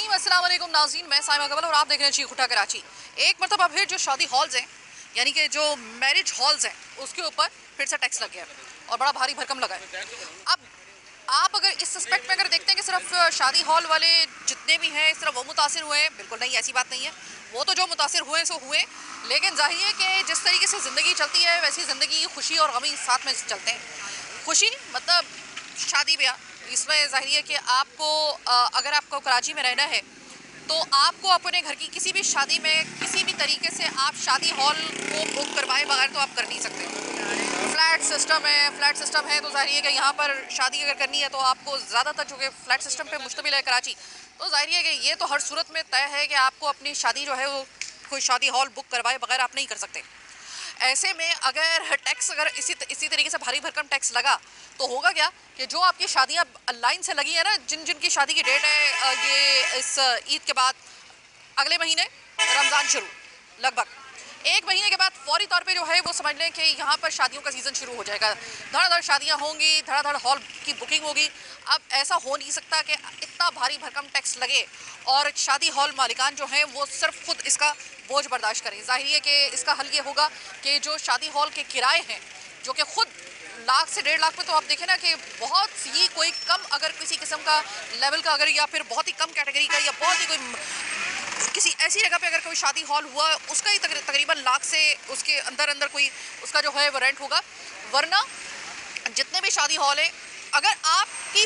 रहीम, अस्सलाम वालेकुम नाज़रीन, मैं साइमा कबल और आप देख रहे हैं चीखुटा कराची। एक मरतबा फिर जो शादी हॉल्स हैं यानी कि जो मैरिज हॉल्स हैं उसके ऊपर फिर से टैक्स लग गया और बड़ा भारी भरकम लगा है। अब आप अगर इस एस्पेक्ट में अगर देखते हैं कि सिर्फ शादी हॉल वाले जितने भी हैं सिर्फ वो मुतासिर हुए हैं, बिल्कुल नहीं, ऐसी बात नहीं है। वो तो जो मुतासिर हुए सो हुए, लेकिन जाहिर है कि जिस तरीके से ज़िंदगी चलती है वैसी ज़िंदगी खुशी और गमी साथ में चलते हैं। खुशी मतलब शादी ब्याह, इसमें जाहिर है कि आपको अगर आपको कराची में रहना है तो आपको अपने घर की किसी भी शादी में किसी भी तरीके से आप शादी हॉल को बुक करवाए बगैर तो आप कर नहीं सकते। फ्लैट सिस्टम है तो जाहिर है कि यहाँ पर शादी अगर करनी है तो आपको ज़्यादातर जो कि फ्लैट सिस्टम पे मुश्तमिल है कराची, तो जाहिर है कि ये तो हर सूरत में तय है कि आपको अपनी शादी जो है वो कोई शादी हॉल बुक करवाए बगैर आप नहीं कर सकते। ऐसे में अगर टैक्स अगर इसी तरीके से भारी भरकम टैक्स लगा तो होगा क्या कि जो आपकी शादियां लाइन से लगी है ना, जिन जिन की शादी की डेट है ये इस ईद के बाद अगले महीने रमज़ान शुरू, लगभग एक महीने के बाद फौरी तौर पे जो है वो समझ लें कि यहाँ पर शादियों का सीज़न शुरू हो जाएगा। धड़ाधड़ शादियाँ होंगी, धड़ाधड़ हॉल की बुकिंग होगी। अब ऐसा हो नहीं सकता कि इतना भारी भरकम टैक्स लगे और शादी हॉल मालिकान जो हैं वो सिर्फ खुद इसका बोझ बर्दाश्त करें। जाहिर है कि इसका हल ये होगा कि जो शादी हॉल के किराए हैं जो कि खुद लाख से 1.5 लाख में, तो आप देखें ना कि बहुत ही कोई कम अगर किसी किस्म का लेवल का अगर या फिर बहुत ही कम कैटेगरी का या बहुत ही कोई किसी ऐसी जगह पे अगर कोई शादी हॉल हुआ उसका ही तकरीबन लाख से उसके अंदर अंदर कोई उसका जो है वो रेंट होगा। वरना जितने भी शादी हॉल है, अगर आपकी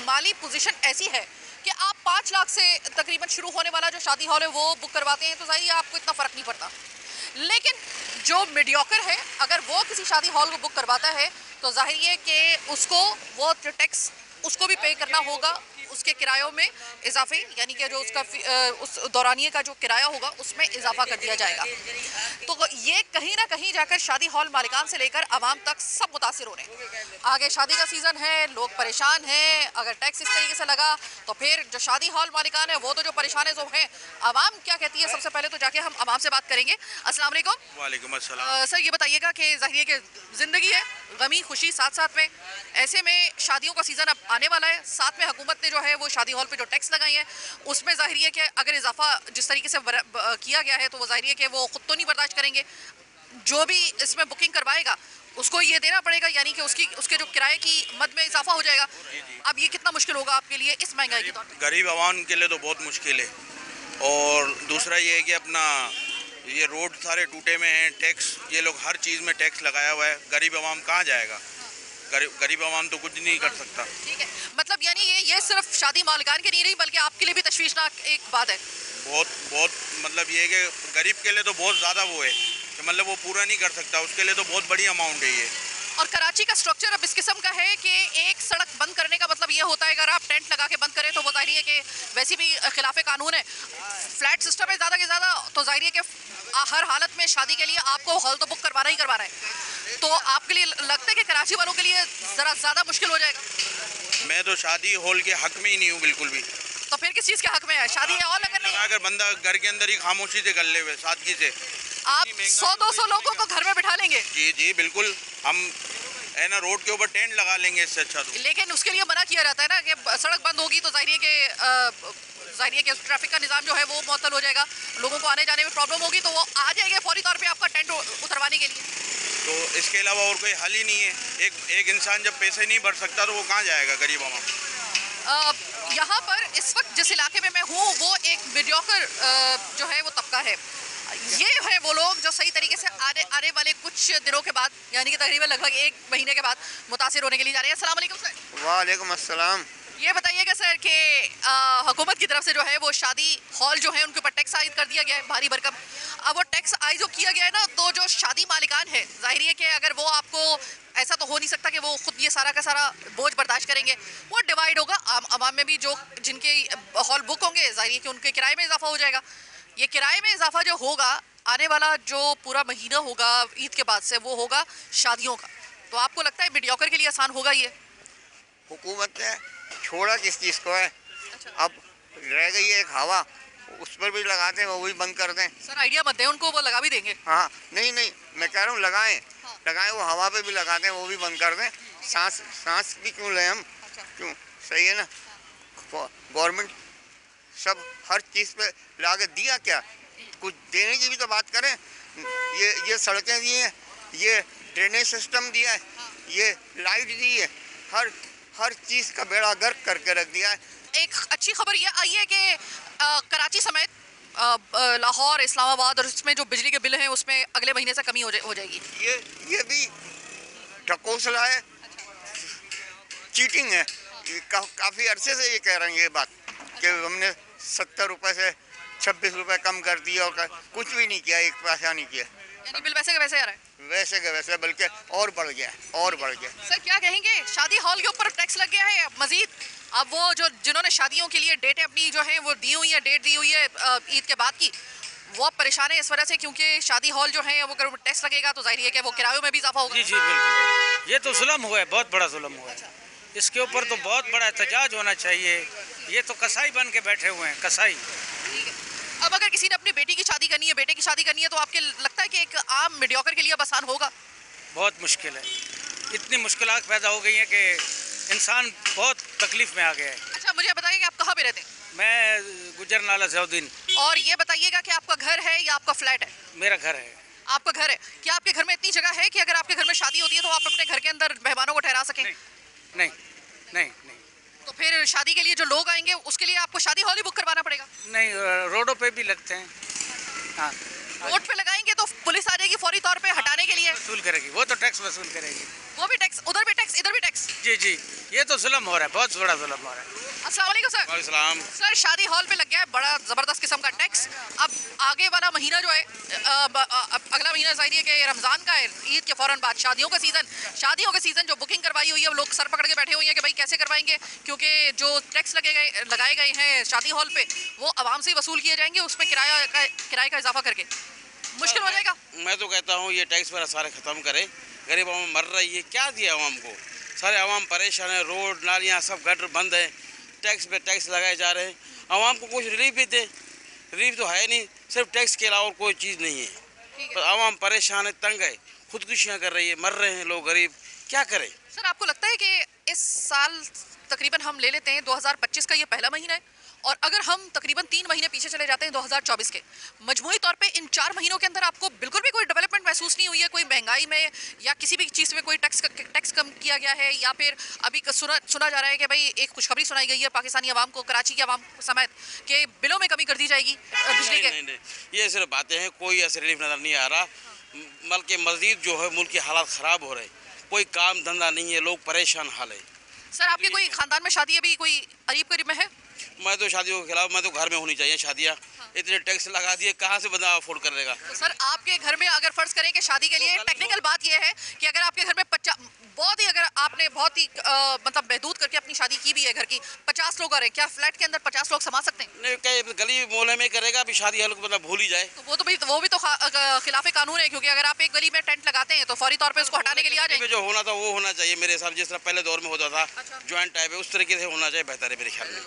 माली पोजीशन ऐसी है कि आप 5 लाख से तकरीबन शुरू होने वाला जो शादी हॉल है वो बुक करवाते हैं तो जाहिर है आपको इतना फ़र्क नहीं पड़ता। लेकिन जो मीडियोकर है अगर वो किसी शादी हॉल को बुक करवाता है तो जाहिर है कि उसको वो टैक्स उसको भी पे करना होगा, उसके किरायों में इजाफे यानी कि जो उसका उस दौरानिए का जो किराया होगा उसमें इजाफा कर दिया जाएगा। तो ये कहीं ना कहीं जाकर शादी हॉल मालिकान से लेकर आवाम तक सब मुतासिर हो रहे हैं। आगे शादी का सीज़न है, लोग परेशान हैं। अगर टैक्स इस तरीके से लगा तो फिर जो शादी हॉल मालिकान है वो तो जो परेशान है जो हैं, आवाम क्या कहती है सबसे पहले तो जाके हम आवाम से बात करेंगे। अस्सलाम वालेकुम। वालेकुम अस्सलाम। सर ये बताइएगा कि जाहिर है कि ज़िंदगी है, गमी खुशी साथ साथ में, ऐसे में शादियों का सीज़न अब आने वाला है, साथ में हुकूमत ने जो है वो शादी हॉल पे जो टैक्स लगाई है उसमें जाहिर है कि अगर इजाफा जिस तरीके से किया गया है तो वो जाहिर है कि वो खुद तो नहीं बर्दाश्त करेंगे। जो भी इसमें बुकिंग करवाएगा उसको ये देना पड़ेगा, यानी कि उसके जो किराए की मद में इजाफा हो जाएगा। अब ये कितना मुश्किल होगा आपके लिए इस महंगाई के दौर में? गरीब आवाम के लिए तो बहुत मुश्किल है। और दूसरा ये है कि अपना ये रोड सारे टूटे में हैं, टैक्स ये लोग हर चीज़ में टैक्स लगाया हुआ है, गरीब आवाम कहाँ जाएगा? गरीब आवाम तो कुछ नहीं कर सकता। ठीक है, मतलब यानी ये सिर्फ शादी मालिकान के नहीं रही बल्कि आपके लिए भी तशवीशनाक एक बात है। बहुत बहुत मतलब ये है कि गरीब के लिए तो बहुत ज़्यादा वो है कि मतलब वो पूरा नहीं कर सकता, उसके लिए तो बहुत बड़ी अमाउंट है ये। और कराची का स्ट्रक्चर अब इस किस्म का है कि एक सड़क बंद करने का मतलब ये होता है अगर आप टेंट लगा के बंद करें तो वो जाहिर है कि वैसे भी खिलाफ कानून है। फ्लैट सिस्टम है ज़्यादा के ज़्यादा, तो जाहिर है कि हर हालत में शादी के लिए आपको हॉल तो बुक करवाना ही करवाना है। तो आपके लिए लगता है कि कराची वालों के लिए ज़रा ज़्यादा मुश्किल हो जाएगा? मैं तो शादी हॉल के हक में ही नहीं हूँ बिल्कुल भी। तो फिर किस चीज़ के हक में है? शादी हॉल अगर नहीं, अगर बंदा घर के अंदर ही खामोशी से कर ले हुए सादगी से, आप 100-200 लोगों को घर में बिठा लेंगे? जी जी बिल्कुल, हम है ना रोड के ऊपर टेंट लगा लेंगे इससे अच्छा तो। लेकिन उसके लिए मना किया जाता है ना कि सड़क बंद होगी तो जाहिर है कि ट्रैफिक का निज़ाम जो है वो मुअत्तल हो जाएगा, लोगों को आने जाने में प्रॉब्लम होगी, तो वो आ जाएंगे फौरी तौर पे आपका टेंट उतरवाने के लिए। तो इसके अलावा और कोई हल ही नहीं है। एक इंसान जब पैसे नहीं भर सकता तो वो कहाँ जाएगा गरीब आवाम? यहाँ पर इस वक्त जिस इलाके में मैं हूँ वो एक मीडियोकर जो है वो तबका है। ये है वो लोग जो सही तरीके से आने वाले कुछ दिनों के बाद यानी कि तकरीबन लगभग 1 महीने के बाद मुतासिर होने के लिए जा रहे हैं। अस्सलाम वालेकुम सर। वालेकुम अस्सलाम। ये बताइएगा सर कि हुकूमत की तरफ से जो है वो शादी हॉल जो है उनके ऊपर टैक्स आयद कर दिया गया है भारी भरकम। अब वो टैक्स आयद जो किया गया है ना, तो जो शादी मालिकान है जाहिर है कि अगर वो आपको ऐसा तो हो नहीं सकता कि वो खुद ये सारा का सारा बोझ बर्दाश्त करेंगे, वो डिवाइड होगा आवाम में भी। जो जिनके हॉल बुक होंगे जाहिर है कि उनके किराए में इजाफा हो जाएगा। ये किराए में इजाफा जो होगा आने वाला जो पूरा महीना होगा ईद के बाद से वो होगा शादियों का। तो आपको लगता है मीडियोकर के लिए आसान होगा ये? हुकूमत ने छोड़ा किस चीज़ को है? अब रह गई है एक हवा, उस पर भी लगाते हैं, वो भी बंद कर दें। सर आइडिया मत दें उनको, वो लगा भी देंगे। हाँ नहीं नहीं, मैं कह रहा हूँ लगाएं। हाँ। लगाएं, वो हवा पे भी लगाते हैं, वो भी बंद कर दें। सांस भी क्यों लें हम? क्यों? सही है ना? गवर्नमेंट सब हर चीज़ पे लागत दिया क्या, कुछ देने की भी तो बात करें। ये सड़कें दी हैं, ये ड्रेनेज सिस्टम दिया है, ये लाइट दी है, हर चीज़ का बेड़ा गर्क करके रख दिया है। एक अच्छी खबर ये आई है कि कराची समेत लाहौर, इस्लामाबाद और इसमें जो बिजली के बिल हैं उसमें अगले महीने से कमी हो जाएगी। ये भी ढकोसला है, चीटिंग है। काफ़ी अरसे से ये कह रहे हैं ये बात कि हमने 70 रुपये से 26 रुपये कम कर दिया और कुछ भी नहीं किया, एक पैसा नहीं किया। यानी बिल वैसे का वैसे आ रहा है, वैसे का वैसे, बल्कि और बढ़ गया, और बढ़ गया। सर क्या कहेंगे, शादी हॉल के ऊपर टैक्स लग गया है मजीद। अब वो जो जिन्होंने शादियों के लिए डेटें अपनी जो है वो दी हुई है, डेट दी हुई है ईद के बाद की, वो परेशान है इस वजह से क्योंकि शादी हॉल जो है वो अगर टैक्स लगेगा तो जाहिर है कि वो किरायों में भी इजाफा होगा। जी जी बिल्कुल, ये तो जुल्म हुआ है, बहुत बड़ा जुल्म हुआ है। इसके ऊपर तो बहुत बड़ा एहतजाज होना चाहिए। ये तो कसाई बन के बैठे हुए हैं, कसाई। अब अगर किसी ने अपनी बेटी की शादी करनी है, बेटे की शादी करनी है, तो आपके लगता है कि एक आम मीडियोकर के लिए अब आसान होगा? बहुत मुश्किल है, इतनी मुश्किलात पैदा हो गई हैं कि इंसान बहुत तकलीफ में आ गया है। अच्छा मुझे बताइए कि आप कहाँ पे रहते हैं? मैं गुजर नाला सऊदीन। और ये बताइएगा कि आपका घर है या आपका फ्लैट है? मेरा घर है। आपका घर है। क्या आपके घर में इतनी जगह है कि अगर आपके घर में शादी होती है तो आप अपने घर के अंदर मेहमानों को ठहरा सकें? नहीं नहीं नहीं। तो फिर शादी के लिए जो लोग आएंगे उसके लिए आपको शादी हॉल ही बुक करवाना पड़ेगा? नहीं, रोडों पे भी लगते हैं। हाँ, रोड पे लगाएंगे तो पुलिस आ जाएगी फौरी तौर पे हटाने के लिए। वसूल करेगी, वो तो टैक्स वसूल करेगी। वो भी टैक्स, उधर भी टैक्स, इधर भी टैक्स। जी जी, ये तो जुल्म हो रहा है, बहुत बड़ा जुल्म हो रहा है। अस्सलाम वालेकुम सर। वालेकुम। सर शादी हॉल पे लग गया है बड़ा ज़बरदस्त किस्म का टैक्स। अब आगे वाला महीना जो है अगला महीना जाहिर है कि रमज़ान का है, ईद के फ़ौरन बाद शादियों का सीज़न जो बुकिंग करवाई हुई है लोग सर पकड़ के बैठे हुए हैं कि भाई कैसे करवाएंगे, क्योंकि जो टैक्स लगाए गए हैं शादी हॉल पे वो आवाम से ही वसूल किए जाएंगे, उसमें किराए का इजाफा करके मुश्किल हो जाएगा। मैं तो कहता हूँ ये टैक्स पर सारे ख़त्म करें। गरीब आवाम मर रही है, क्या दिया आवाम को? सारे आवाम परेशान है, रोड नालियाँ सब गटर बंद है, टैक्स पे टैक्स लगाए जा रहे हैं। आवाम को कुछ रिलीफ भी दे, रिलीफ तो है नहीं, सिर्फ टैक्स के अलावा कोई चीज़ नहीं है। तो आवाम परेशान है, तंग है, खुदकुशियाँ कर रही है, मर रहे हैं लोग गरीब, क्या करें? सर आपको लगता है कि इस साल तकरीबन हम ले लेते हैं 2025 का ये पहला महीना है और अगर हम तकरीबन 3 महीने पीछे चले जाते हैं 2024 के, मजमूई तौर पे इन 4 महीनों के अंदर आपको बिल्कुल भी कोई डेवलपमेंट महसूस नहीं हुई है? कोई महंगाई में या किसी भी चीज़ में कोई टैक्स कम किया गया है, या फिर अभी सुना जा रहा है कि भाई एक खुशखबरी सुनाई गई है पाकिस्तानी आवाम को, कराची की आवाम समेत, कि बिलों में कमी कर दी जाएगी बिजली के? नहीं, ये सिर्फ बातें हैं, कोई ऐसे रिलीफ नज़र नहीं आ रहा। बल्कि मज़ीद जो है मुल्क के हालात ख़राब हो रहे, कोई काम धंधा नहीं है, लोग परेशान हाल है। सर आपके कोई ख़ानदान में शादी अभी कोई करीब करीब में है? मैं तो शादियों के खिलाफ, मैं तो घर में होनी चाहिए शादियाँ। इतने टैक्स लगा दिए, कहाँ से बंदा अफोर्ड करेगा? तो सर आपके घर में अगर फर्ज करें कि शादी के लिए, टेक्निकल बात यह है कि अगर आपके घर में अगर आपने बहुत ही मतलब महदूद करके अपनी शादी की भी है, घर की 50 लोग आ रहे हैं, क्या फ्लैट के अंदर 50 लोग समा सकते हैं? नहीं, क्या गली मोहल्ले में करेगा? अभी शादी हल को बंदा भूल ही जाए। तो वो भी तो खिलाफ कानून है, क्योंकि अगर आप एक गली में टेंट लगाते हैं तो फौरी तौर पे उसको हटाने के लिए आ जाएंगे। जो होना था वो होना चाहिए मेरे हिसाब, जिस तरह पहले दौर में होता था। अच्छा। ज्वाइंट टाइप है, उस तरीके से होना चाहिए, बेहतर है मेरे ख्याल में।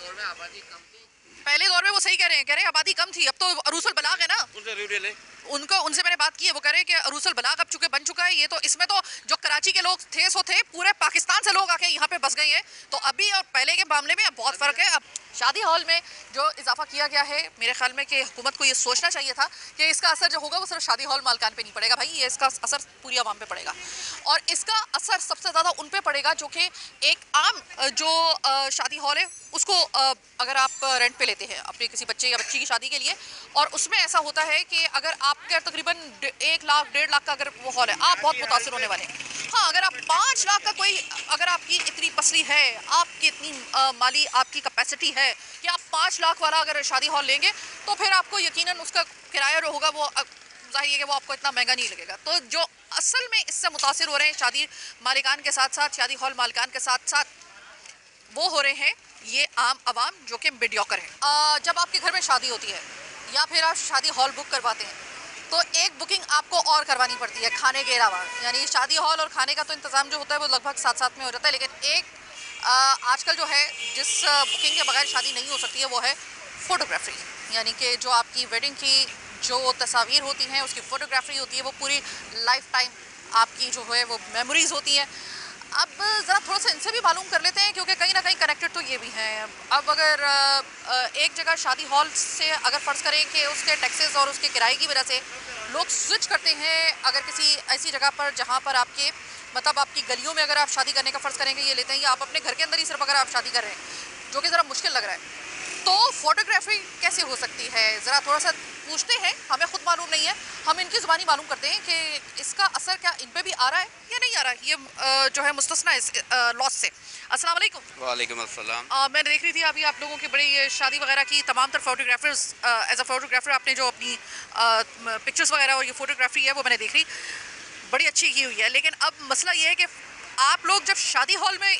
पहले दौर में वो सही कह रहे हैं आबादी कम थी, अब तो अरूसुल बलाग है ना। उनसे मैंने बात की है, वो कह रहे हैं कि अरूसुल बलाग अब चुके बन चुका है। ये तो इसमें तो जो कराची के लोग थे सो थे, पूरे पाकिस्तान से लोग आके यहाँ पे बस गए हैं। तो अभी और पहले के मामले में अब बहुत फ़र्क है। अब शादी हॉल में जो इजाफा किया गया है, मेरे ख्याल में कि हुकूमत को ये सोचना चाहिए था कि इसका असर जो होगा वो सिर्फ शादी हॉल मालकान पे नहीं पड़ेगा भाई, ये इसका असर पूरी आवाम पे पड़ेगा। और इसका असर सबसे ज़्यादा उन पे पड़ेगा जो कि एक आम जो शादी हॉल है उसको अगर आप रेंट पे लेते हैं अपने किसी बच्चे या बच्ची की शादी के लिए, और उसमें ऐसा होता है कि अगर आपके तकरीबन 1 लाख 1.5 लाख का अगर वो हॉल है, आप बहुत मुतासिर होने वाले हैं। हाँ, अगर आप 5 लाख का कोई, अगर आपकी इतनी पसली है, आपकी इतनी माली आपकी कैपेसिटी है कि आप 5 लाख वाला अगर शादी हॉल लेंगे तो फिर आपको यकीनन उसका किराया जो होगा वो जाहिर है कि वो आपको इतना महंगा नहीं लगेगा। तो जो असल में इससे मुतासिर हो रहे हैं शादी मालिकान के साथ साथ, शादी हॉल मालिकान के साथ साथ, वो हो रहे हैं ये आम आवाम जो कि मीडियोकर है। जब आपके घर में शादी होती है या फिर आप शादी हॉल बुक करवाते हैं तो एक बुकिंग आपको और करवानी पड़ती है खाने के अलावा, यानी शादी हॉल और खाने का तो इंतज़ाम जो होता है वो लगभग साथ साथ में हो जाता है। लेकिन एक आजकल जो है जिस बुकिंग के बगैर शादी नहीं हो सकती है वो है फ़ोटोग्राफी, यानी कि जो आपकी वेडिंग की जो तस्वीर होती हैं उसकी फ़ोटोग्राफी होती है, वो पूरी लाइफ टाइम आपकी जो है वो मेमोरीज़ होती हैं। अब ज़रा थोड़ा सा इनसे भी मालूम कर लेते हैं, क्योंकि कहीं ना कहीं कनेक्टेड तो ये भी हैं। अब अगर एक जगह शादी हॉल से अगर फ़र्ज़ करें कि उसके टैक्सेस और उसके किराए की वजह से लोग स्विच करते हैं, अगर किसी ऐसी जगह पर जहाँ पर आपके मतलब आपकी गलियों में अगर आप शादी करने का फ़र्ज़ करेंगे ये लेते हैं, या आप अपने घर के अंदर ही सिर्फ अगर आप शादी कर रहे हैं, जो कि ज़रा मुश्किल लग रहा है, तो फोटोग्राफी कैसे हो सकती है? ज़रा थोड़ा सा पूछते हैं, हमें खुद मालूम नहीं है, हम इनकी ज़ुबानी मालूम करते हैं कि इसका असर क्या इन पे भी आ रहा है या नहीं आ रहा है, ये जो है मुस्तस्ना इस लॉस से। अस्सलाम वालेकुम। वालेकुम अस्सलाम। मैं देख रही थी अभी आप लोगों की बड़ी शादी वगैरह की तमाम तर फोटोग्राफर्स एज अ फोटोग्राफर आपने जो अपनी पिक्चर्स वगैरह और ये फोटोग्राफी है वो मैंने देख रही, बड़ी अच्छी की हुई है। लेकिन अब मसला ये है कि आप लोग जब शादी हॉल में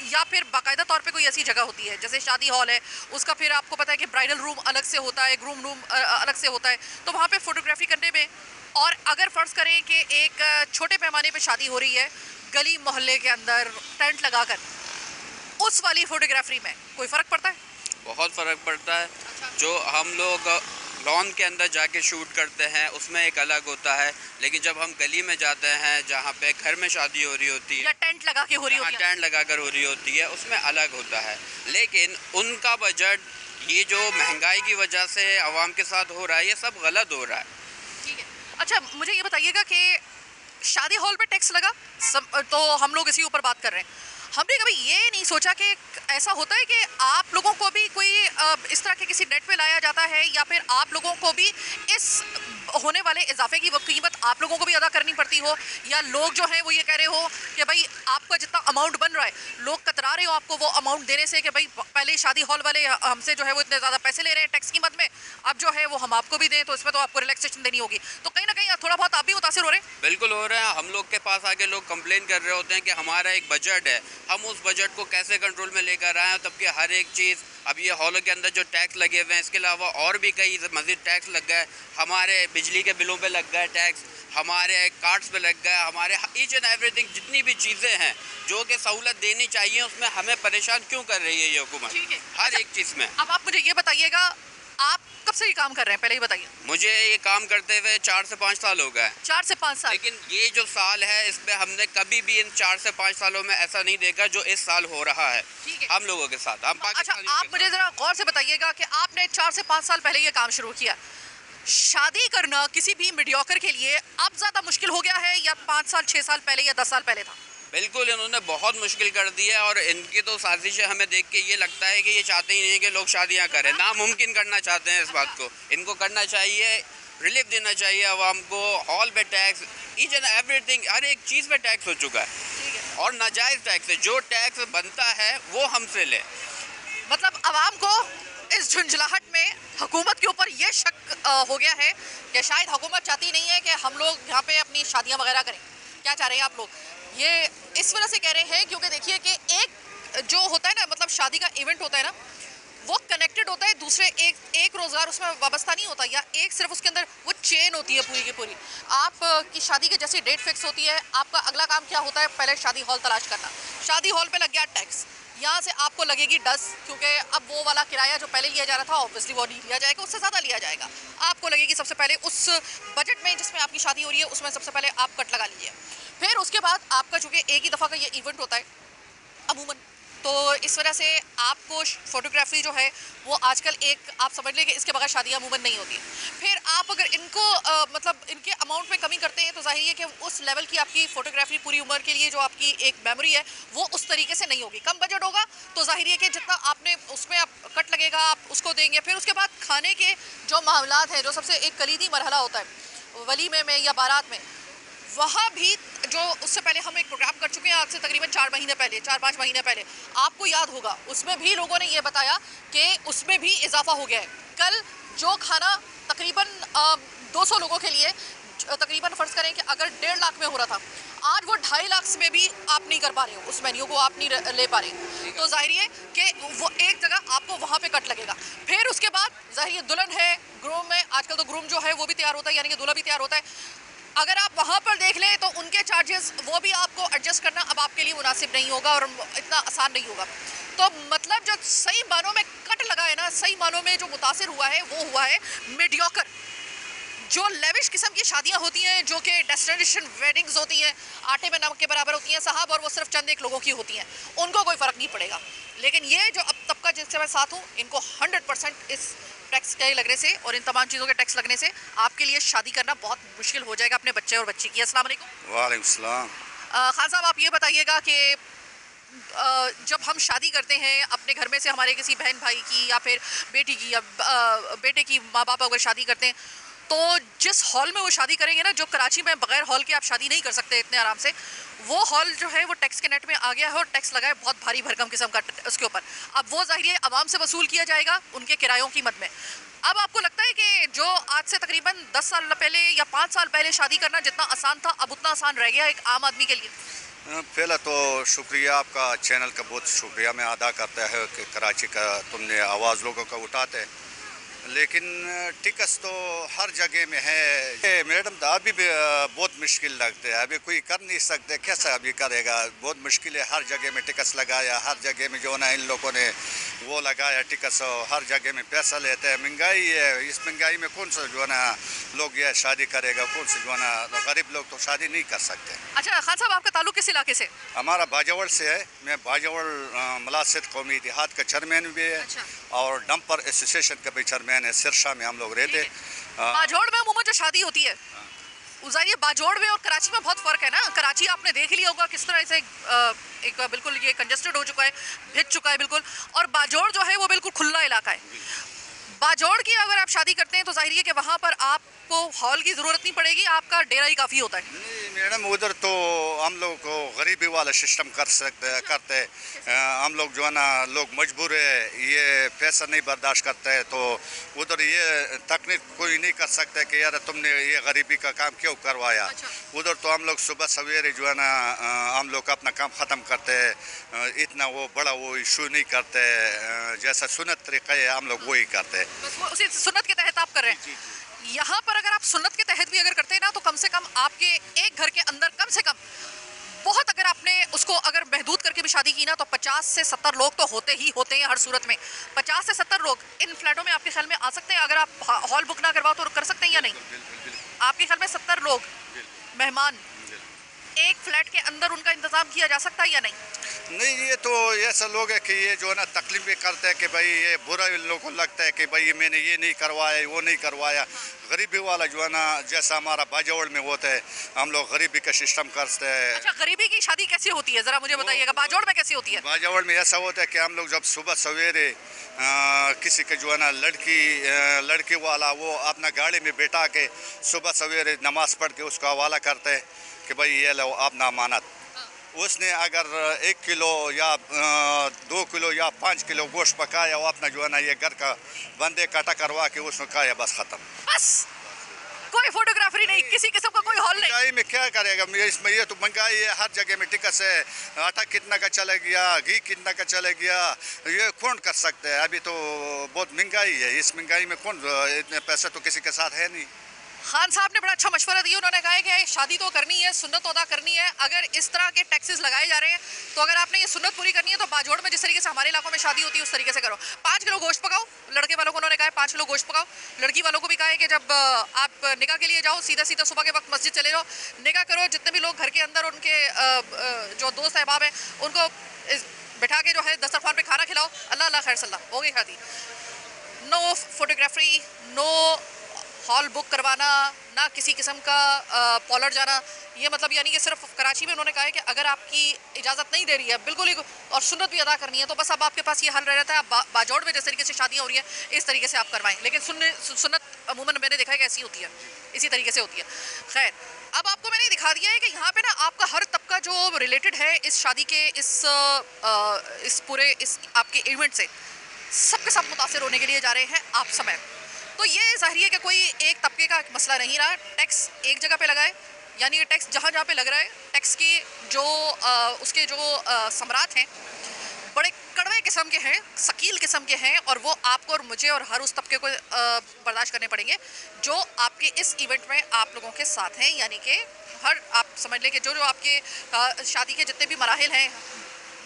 या फिर बाकायदा तौर पे कोई ऐसी जगह होती है जैसे शादी हॉल है, उसका फिर आपको पता है कि ब्राइडल रूम अलग से होता है, ग्रूम रूम अलग से होता है, तो वहाँ पे फोटोग्राफी करने में, और अगर फ़र्ज़ करें कि एक छोटे पैमाने पे शादी हो रही है गली मोहल्ले के अंदर टेंट लगाकर, उस वाली फोटोग्राफी में कोई फ़र्क पड़ता है? बहुत फ़र्क पड़ता है। जो हम लोग लॉन के अंदर जाके शूट करते हैं उसमें एक अलग होता है, लेकिन जब हम गली में जाते हैं जहाँ पे घर में शादी हो रही होती या है, टेंट लगा के हो रही होती है, टेंट लगा कर हो रही होती है, उसमें अलग होता है। लेकिन उनका बजट, ये जो महंगाई की वजह से आवाम के साथ हो रहा है, ये सब गलत हो रहा है। ठीक है। अच्छा मुझे ये बताइएगा कि शादी हॉल पे टैक्स लगा तो हम लोग इसी ऊपर बात कर रहे हैं, हमने कभी ये नहीं सोचा कि ऐसा होता है कि आप लोगों को भी कोई इस तरह के किसी नेट पे लाया जाता है, या फिर आप लोगों को भी इस होने वाले इजाफे की कीमत आप लोगों को भी अदा करनी पड़ती हो, या लोग जो हैं वो ये कह रहे हो कि भाई आपका जितना अमाउंट बन रहा है, लोग कतरा रहे हो आपको वो अमाउंट देने से कि भाई पहले शादी हॉल वाले हमसे जो है वो इतने ज़्यादा पैसे ले रहे हैं टैक्स की मद में, अब जो है वो हम आपको भी दें तो इसमें तो आपको रिलैक्सेशन देनी होगी, तो कहीं ना कहीं थोड़ा बहुत आप भी मुतासिर हो रहे हैं? बिल्कुल हो रहे हैं। हम लोग के पास आके लोग कंप्लेन कर रहे होते हैं कि हमारा एक बजट है, हम उस बजट को कैसे कंट्रोल में लेकर आए, तब कि हर एक चीज़, अब ये हॉलों के अंदर जो टैक्स लगे हुए हैं, इसके अलावा और भी कई मज़ीद टैक्स लग गए, हमारे बिजली के बिलों पे लग गए टैक्स, हमारे कार्ड्स पे लग गए, हमारे ईच एंड एवरीथिंग, जितनी भी चीज़ें हैं जो कि सहूलत देनी चाहिए उसमें हमें परेशान क्यों कर रही है ये हुकूमत, ठीक है। हर एक चीज़ में। अब आप मुझे ये बताइएगा, आप कब से ये काम कर रहे हैं, पहले ही बताइए। मुझे ये काम करते हुए 4 से 5 साल हो गए। 4 से 5 साल। लेकिन ये जो साल है इसमें हमने कभी भी इन 4 से 5 सालों में ऐसा नहीं देखा जो इस साल हो रहा है ठीक है। हम लोगों के साथ, हम अच्छा पाकिस्तानियों आप के मुझे साथ। ज़रा गौर से बताइएगा कि आपने 4 से 5 साल पहले ये काम शुरू किया, शादी करना किसी भी मीडियोकर के लिए अब ज़्यादा मुश्किल हो गया है या 5 साल 6 साल पहले या 10 साल पहले था? बिल्कुल, इन्होंने बहुत मुश्किल कर दी है, और इनकी तो साजिशें हमें देख के ये लगता है कि ये चाहते ही नहीं कि लोग शादियां करें, नामुमकिन करना चाहते हैं इस बात को। इनको करना चाहिए, रिलीफ देना चाहिए आवाम को, हॉल पे टैक्स, ईच एंड एवरीथिंग, हर एक चीज़ पे टैक्स हो चुका है, और नाजायज़ टैक्स है, जो टैक्स बनता है वो हमसे ले। मतलब आवाम को इस झुंझलाहट में हुकूमत के ऊपर ये शक हो गया है कि शायद हुकूमत चाहती नहीं है कि हम लोग यहाँ पे अपनी शादियाँ वगैरह करें। क्या चाह रहे हैं आप लोग? ये इस वजह से कह रहे हैं क्योंकि देखिए कि एक जो होता है ना, मतलब शादी का इवेंट होता है ना, वो कनेक्टेड होता है दूसरे एक रोज़गार उसमें वाबस्ता नहीं होता, या एक सिर्फ उसके अंदर वो चेन होती है पूरी की पूरी। आप की शादी की जैसी डेट फिक्स होती है, आपका अगला काम क्या होता है, पहले शादी हॉल तलाश करना, शादी हॉल पे लग गया टैक्स, यहाँ से आपको लगेगी डस, क्योंकि अब वो वाला किराया जो पहले लिया जा रहा था ऑब्वियसली वो नहीं लिया जाएगा, उससे ज़्यादा लिया जाएगा, आपको लगेगी सबसे पहले उस बजट में जिसमें आपकी शादी हो रही है उसमें सबसे पहले आप कट लगा लीजिए। फिर उसके बाद आपका चूँकि एक ही दफ़ा का ये इवेंट होता है अमूमन, तो इस वजह से आपको फोटोग्राफी जो है वो आजकल एक आप समझ लें कि इसके बगैर शादियाँ अमूमन नहीं होती। फिर आप अगर इनको मतलब इनके अमाउंट में कमी करते हैं तो जाहिर है कि उस लेवल की आपकी फ़ोटोग्राफी पूरी उम्र के लिए जो आपकी एक मेमोरी है वो उस तरीके से नहीं होगी। कम बजट होगा तो जाहिर है कि जितना आपने उसमें आप कट लगेगा आप उसको देंगे। फिर उसके बाद खाने के जो मामलात हैं, जो सबसे एक कलीदी मरहला होता है वलीमे में या बारात में, वहाँ भी जो उससे पहले हम एक प्रोग्राम कर चुके हैं आज से तकरीबन 4-5 महीने पहले, आपको याद होगा, उसमें भी लोगों ने ये बताया कि उसमें भी इजाफा हो गया है। कल जो खाना तकरीबन 200 लोगों के लिए तकरीबन फ़र्ज़ करें कि अगर 1.5 लाख में हो रहा था, आज वो 2.5 लाख में भी आप नहीं कर पा रहे हो, उस मेन्यू को आप नहीं ले पा रहे, तो जाहिर है कि वो एक जगह आपको वहाँ पे कट लगेगा। फिर उसके बाद जाहिर है दुल्हन है, ग्रूम है, आजकल तो ग्रूम जो है वो भी तैयार होता है, यानी कि दूल्हा भी तैयार होता है। अगर आप वहाँ पर देख लें तो उनके चार्जेस वो भी आपको एडजस्ट करना अब आपके लिए मुनासिब नहीं होगा और इतना आसान नहीं होगा। तो मतलब जो सही मानों में कट लगा है ना, सही मानों में जो मुतासिर हुआ है वो हुआ है मीडियोकर, जो लेविश किस्म की शादियां होती हैं, जो कि डेस्टिनेशन वेडिंग्स होती हैं, आटे में नमक के बराबर होती हैं साहब, और वो सिर्फ चंद एक लोगों की होती हैं, उनको कोई फ़र्क नहीं पड़ेगा। लेकिन ये जो अब तबका जिससे मैं साथ हूँ, इनको 100% इस टैक्स के लगने से और इन तमाम चीज़ों के टैक्स लगने से आपके लिए शादी करना बहुत मुश्किल हो जाएगा अपने बच्चे और बच्ची की। अस्सलाम वालेकुम। वालेकुम सलाम। खान साहब, आप ये बताइएगा कि जब हम शादी करते हैं अपने घर में से, हमारे किसी बहन भाई की या फिर बेटी की या बेटे की माँ बाप अगर शादी करते हैं, तो जिस हॉल में वो शादी करेंगे ना, जो कराची में बगैर हॉल के आप शादी नहीं कर सकते इतने आराम से, वो हॉल जो है वो टैक्स के नेट में आ गया है और टैक्स लगा है बहुत भारी भरकम किस्म का उसके ऊपर। अब वो ज़ाहिर है आवाम से वसूल किया जाएगा उनके किरायों की मद में। अब आपको लगता है कि जो आज से तकरीबन 10 साल पहले या 5 साल पहले शादी करना जितना आसान था, अब उतना आसान रह गया एक आम आदमी के लिए? पहले तो शुक्रिया, आपका चैनल का बहुत शुक्रिया मैं अदा करता है कि कराची का तुमने आवाज़ लोगों का उठाते हैं, लेकिन टिकस तो हर जगह में है मैडम। तो अभी भी बहुत मुश्किल लगते हैं, अभी कोई कर नहीं सकते, कैसे अभी करेगा, बहुत मुश्किल है। हर जगह में टिकस लगाया, हर जगह में जो है ना इन लोगों ने वो लगाया टिकस, हर जगह में पैसा लेते हैं। महंगाई है, इस महंगाई में कौन सा जो है ना लोग यह शादी करेगा, कौन सा जो है ना गरीब लोग तो शादी नहीं कर सकते। अच्छा खान साहब, आपका ताल्लुक किस इलाके से? हमारा बाजावड़ से है, मैं बाजावड़ मलासित कौमी इतिहाद का चेयरमैन भी है। अच्छा। और डंपर एसोसिएशन का भी चेयरमैन है। सिरसा में हम लोग रहते। बाजोड़ में अमूमन जो शादी होती है, उजाइए बाजोड़ में और कराची में बहुत फ़र्क है ना। कराची आपने देख लिया होगा किस तरह से एक बिल्कुल ये कंजेस्टेड हो चुका है, भिज चुका है बिल्कुल, और बाजोड़ जो है वो बिल्कुल खुला इलाका है। बाजोड़ की अगर आप शादी करते हैं तो जाहिर है कि वहाँ पर आपको हॉल की ज़रूरत नहीं पड़ेगी, आपका डेरा ही काफ़ी होता है। नहीं मैडम, उधर तो हम लोग को गरीबी वाला सिस्टम करते हम लोग जो है ना, लोग मजबूर है, ये पैसा नहीं बर्दाश्त करते है, तो उधर ये तकनीक कोई नहीं कर सकते कि यार तुमने ये गरीबी का काम क्यों करवाया। अच्छा। उधर तो हम लोग सुबह सवेरे जो है ना हम लोग अपना काम ख़त्म करते हैं, इतना वो बड़ा वो इशू नहीं करते, जैसा सुन्नत तरीक़ा है हम लोग वही करते हैं। बस वो उसी सुन्नत के तहत आप कर रहे हैं। यहाँ पर अगर आप सुन्नत के तहत भी अगर करते हैं ना, तो कम से कम आपके एक घर के अंदर कम से कम बहुत, अगर आपने उसको अगर महदूद करके भी शादी की ना, तो 50 से 70 लोग तो होते ही होते हैं हर सूरत में। 50 से 70 लोग इन फ्लैटों में आपके ख्याल में आ सकते हैं? अगर आप हॉल बुक ना करवाओ तो कर सकते हैं या नहीं? आपके ख्याल में 70 लोग मेहमान एक फ्लैट के अंदर उनका इंतजाम किया जा सकता है या नहीं? नहीं, ये तो ऐसा लोग है कि ये जो है ना तकलीफ भी करते हैं कि भाई ये बुरा लोगों को लगता है कि भाई मैंने ये नहीं करवाया, वो नहीं करवाया। गरीबी वाला जो है ना, जैसा हमारा बाजावड़ में होता है, हम लोग गरीबी का सिस्टम करते हैं। अच्छा, गरीबी की शादी कैसी होती है ज़रा मुझे बताइएगा, बाजोड़ में कैसी होती है? बाजावड़ में ऐसा होता है कि हम लोग जब सुबह सवेरे किसी के जो है ना लड़की वाला वो अपना गाड़ी में बैठा के सुबह सवेरे नमाज पढ़ के उसको हवाला करते हैं कि भाई ये लो अपना अमानत। उसने अगर 1 किलो या 2 किलो या 5 किलो गोश्त पकाया, वो अपना जो है ना ये घर का बंदे काटा करवा के उसमें खाया, बस ख़त्म। बस कोई फोटोग्राफरी नहीं, किसी किस्म का कोई हॉल नहीं। महंगाई में क्या करेगा इसमें, ये तो महंगाई है, हर जगह में टिकस है। आटा कितना का चले गया, घी कितना का चले गया, ये कौन कर सकते हैं? अभी तो बहुत महंगाई है, इस महंगाई में कौन, इतने पैसे तो किसी के साथ है नहीं। खान साहब ने बड़ा अच्छा मशवरा दिया, उन्होंने कहा है कि शादी तो करनी है, सुन्नत अदा करनी है। अगर इस तरह के टैक्सेस लगाए जा रहे हैं तो अगर आपने ये सुन्नत पूरी करनी है तो बाजोड़ में जिस तरीके से हमारे इलाकों में शादी होती है उस तरीके से करो। 5 किलो गोश्त पकाओ, लड़के वालों को उन्होंने कहा है 5 किलो गोश्त पकाओ। लड़की वालों को भी कहा है कि जब आप निकाह के लिए जाओ, सीधा सीधा सुबह के वक्त मस्जिद चले जाओ, निकाह करो। जितने भी लोग घर के अंदर उनके जो दोस्त अहबाब हैं उनको बैठा के जो है दस्तरखान पे खाना खिलाओ। अल्लाह अल्लाह खैर सल्ला, हो गई शादी। No photography, no hall book करवाना, ना किसी किस्म का पॉलर जाना। ये मतलब यानी कि सिर्फ कराची में उन्होंने कहा है कि अगर आपकी इजाज़त नहीं दे रही है बिल्कुल ही, और सुन्नत भी अदा करनी है, तो बस अब आपके पास ये हल रह रहता है, आप बाजोड़ में जिस तरीके से शादियाँ हो रही हैं इस तरीके से आप करवाएं। लेकिन सुन्नत अमूमन मैंने देखा है कि ऐसी होती है, इसी तरीके से होती है। खैर, अब आपको मैंने दिखा दिया है कि यहाँ पे ना आपका हर तबका जो रिलेटेड है इस शादी के इस पूरे इस आपके इवेंट से सबके साथ मुतासिर होने के लिए जा रहे हैं आप समय। तो ये ज़ाहिर है कि कोई एक तबके का मसला नहीं रहा। टैक्स एक जगह पे लगाए, यानी कि टैक्स जहाँ जहाँ पे लग रहा है, टैक्स की जो उसके जो सम्राट हैं बड़े कड़वे किस्म के हैं, शकील किस्म के हैं, और वो आपको और मुझे और हर उस तबके को बर्दाश्त करने पड़ेंगे जो आपके इस इवेंट में आप लोगों के साथ हैं। यानी कि हर आप समझ लें कि जो आपके शादी के जितने भी मराहिल हैं,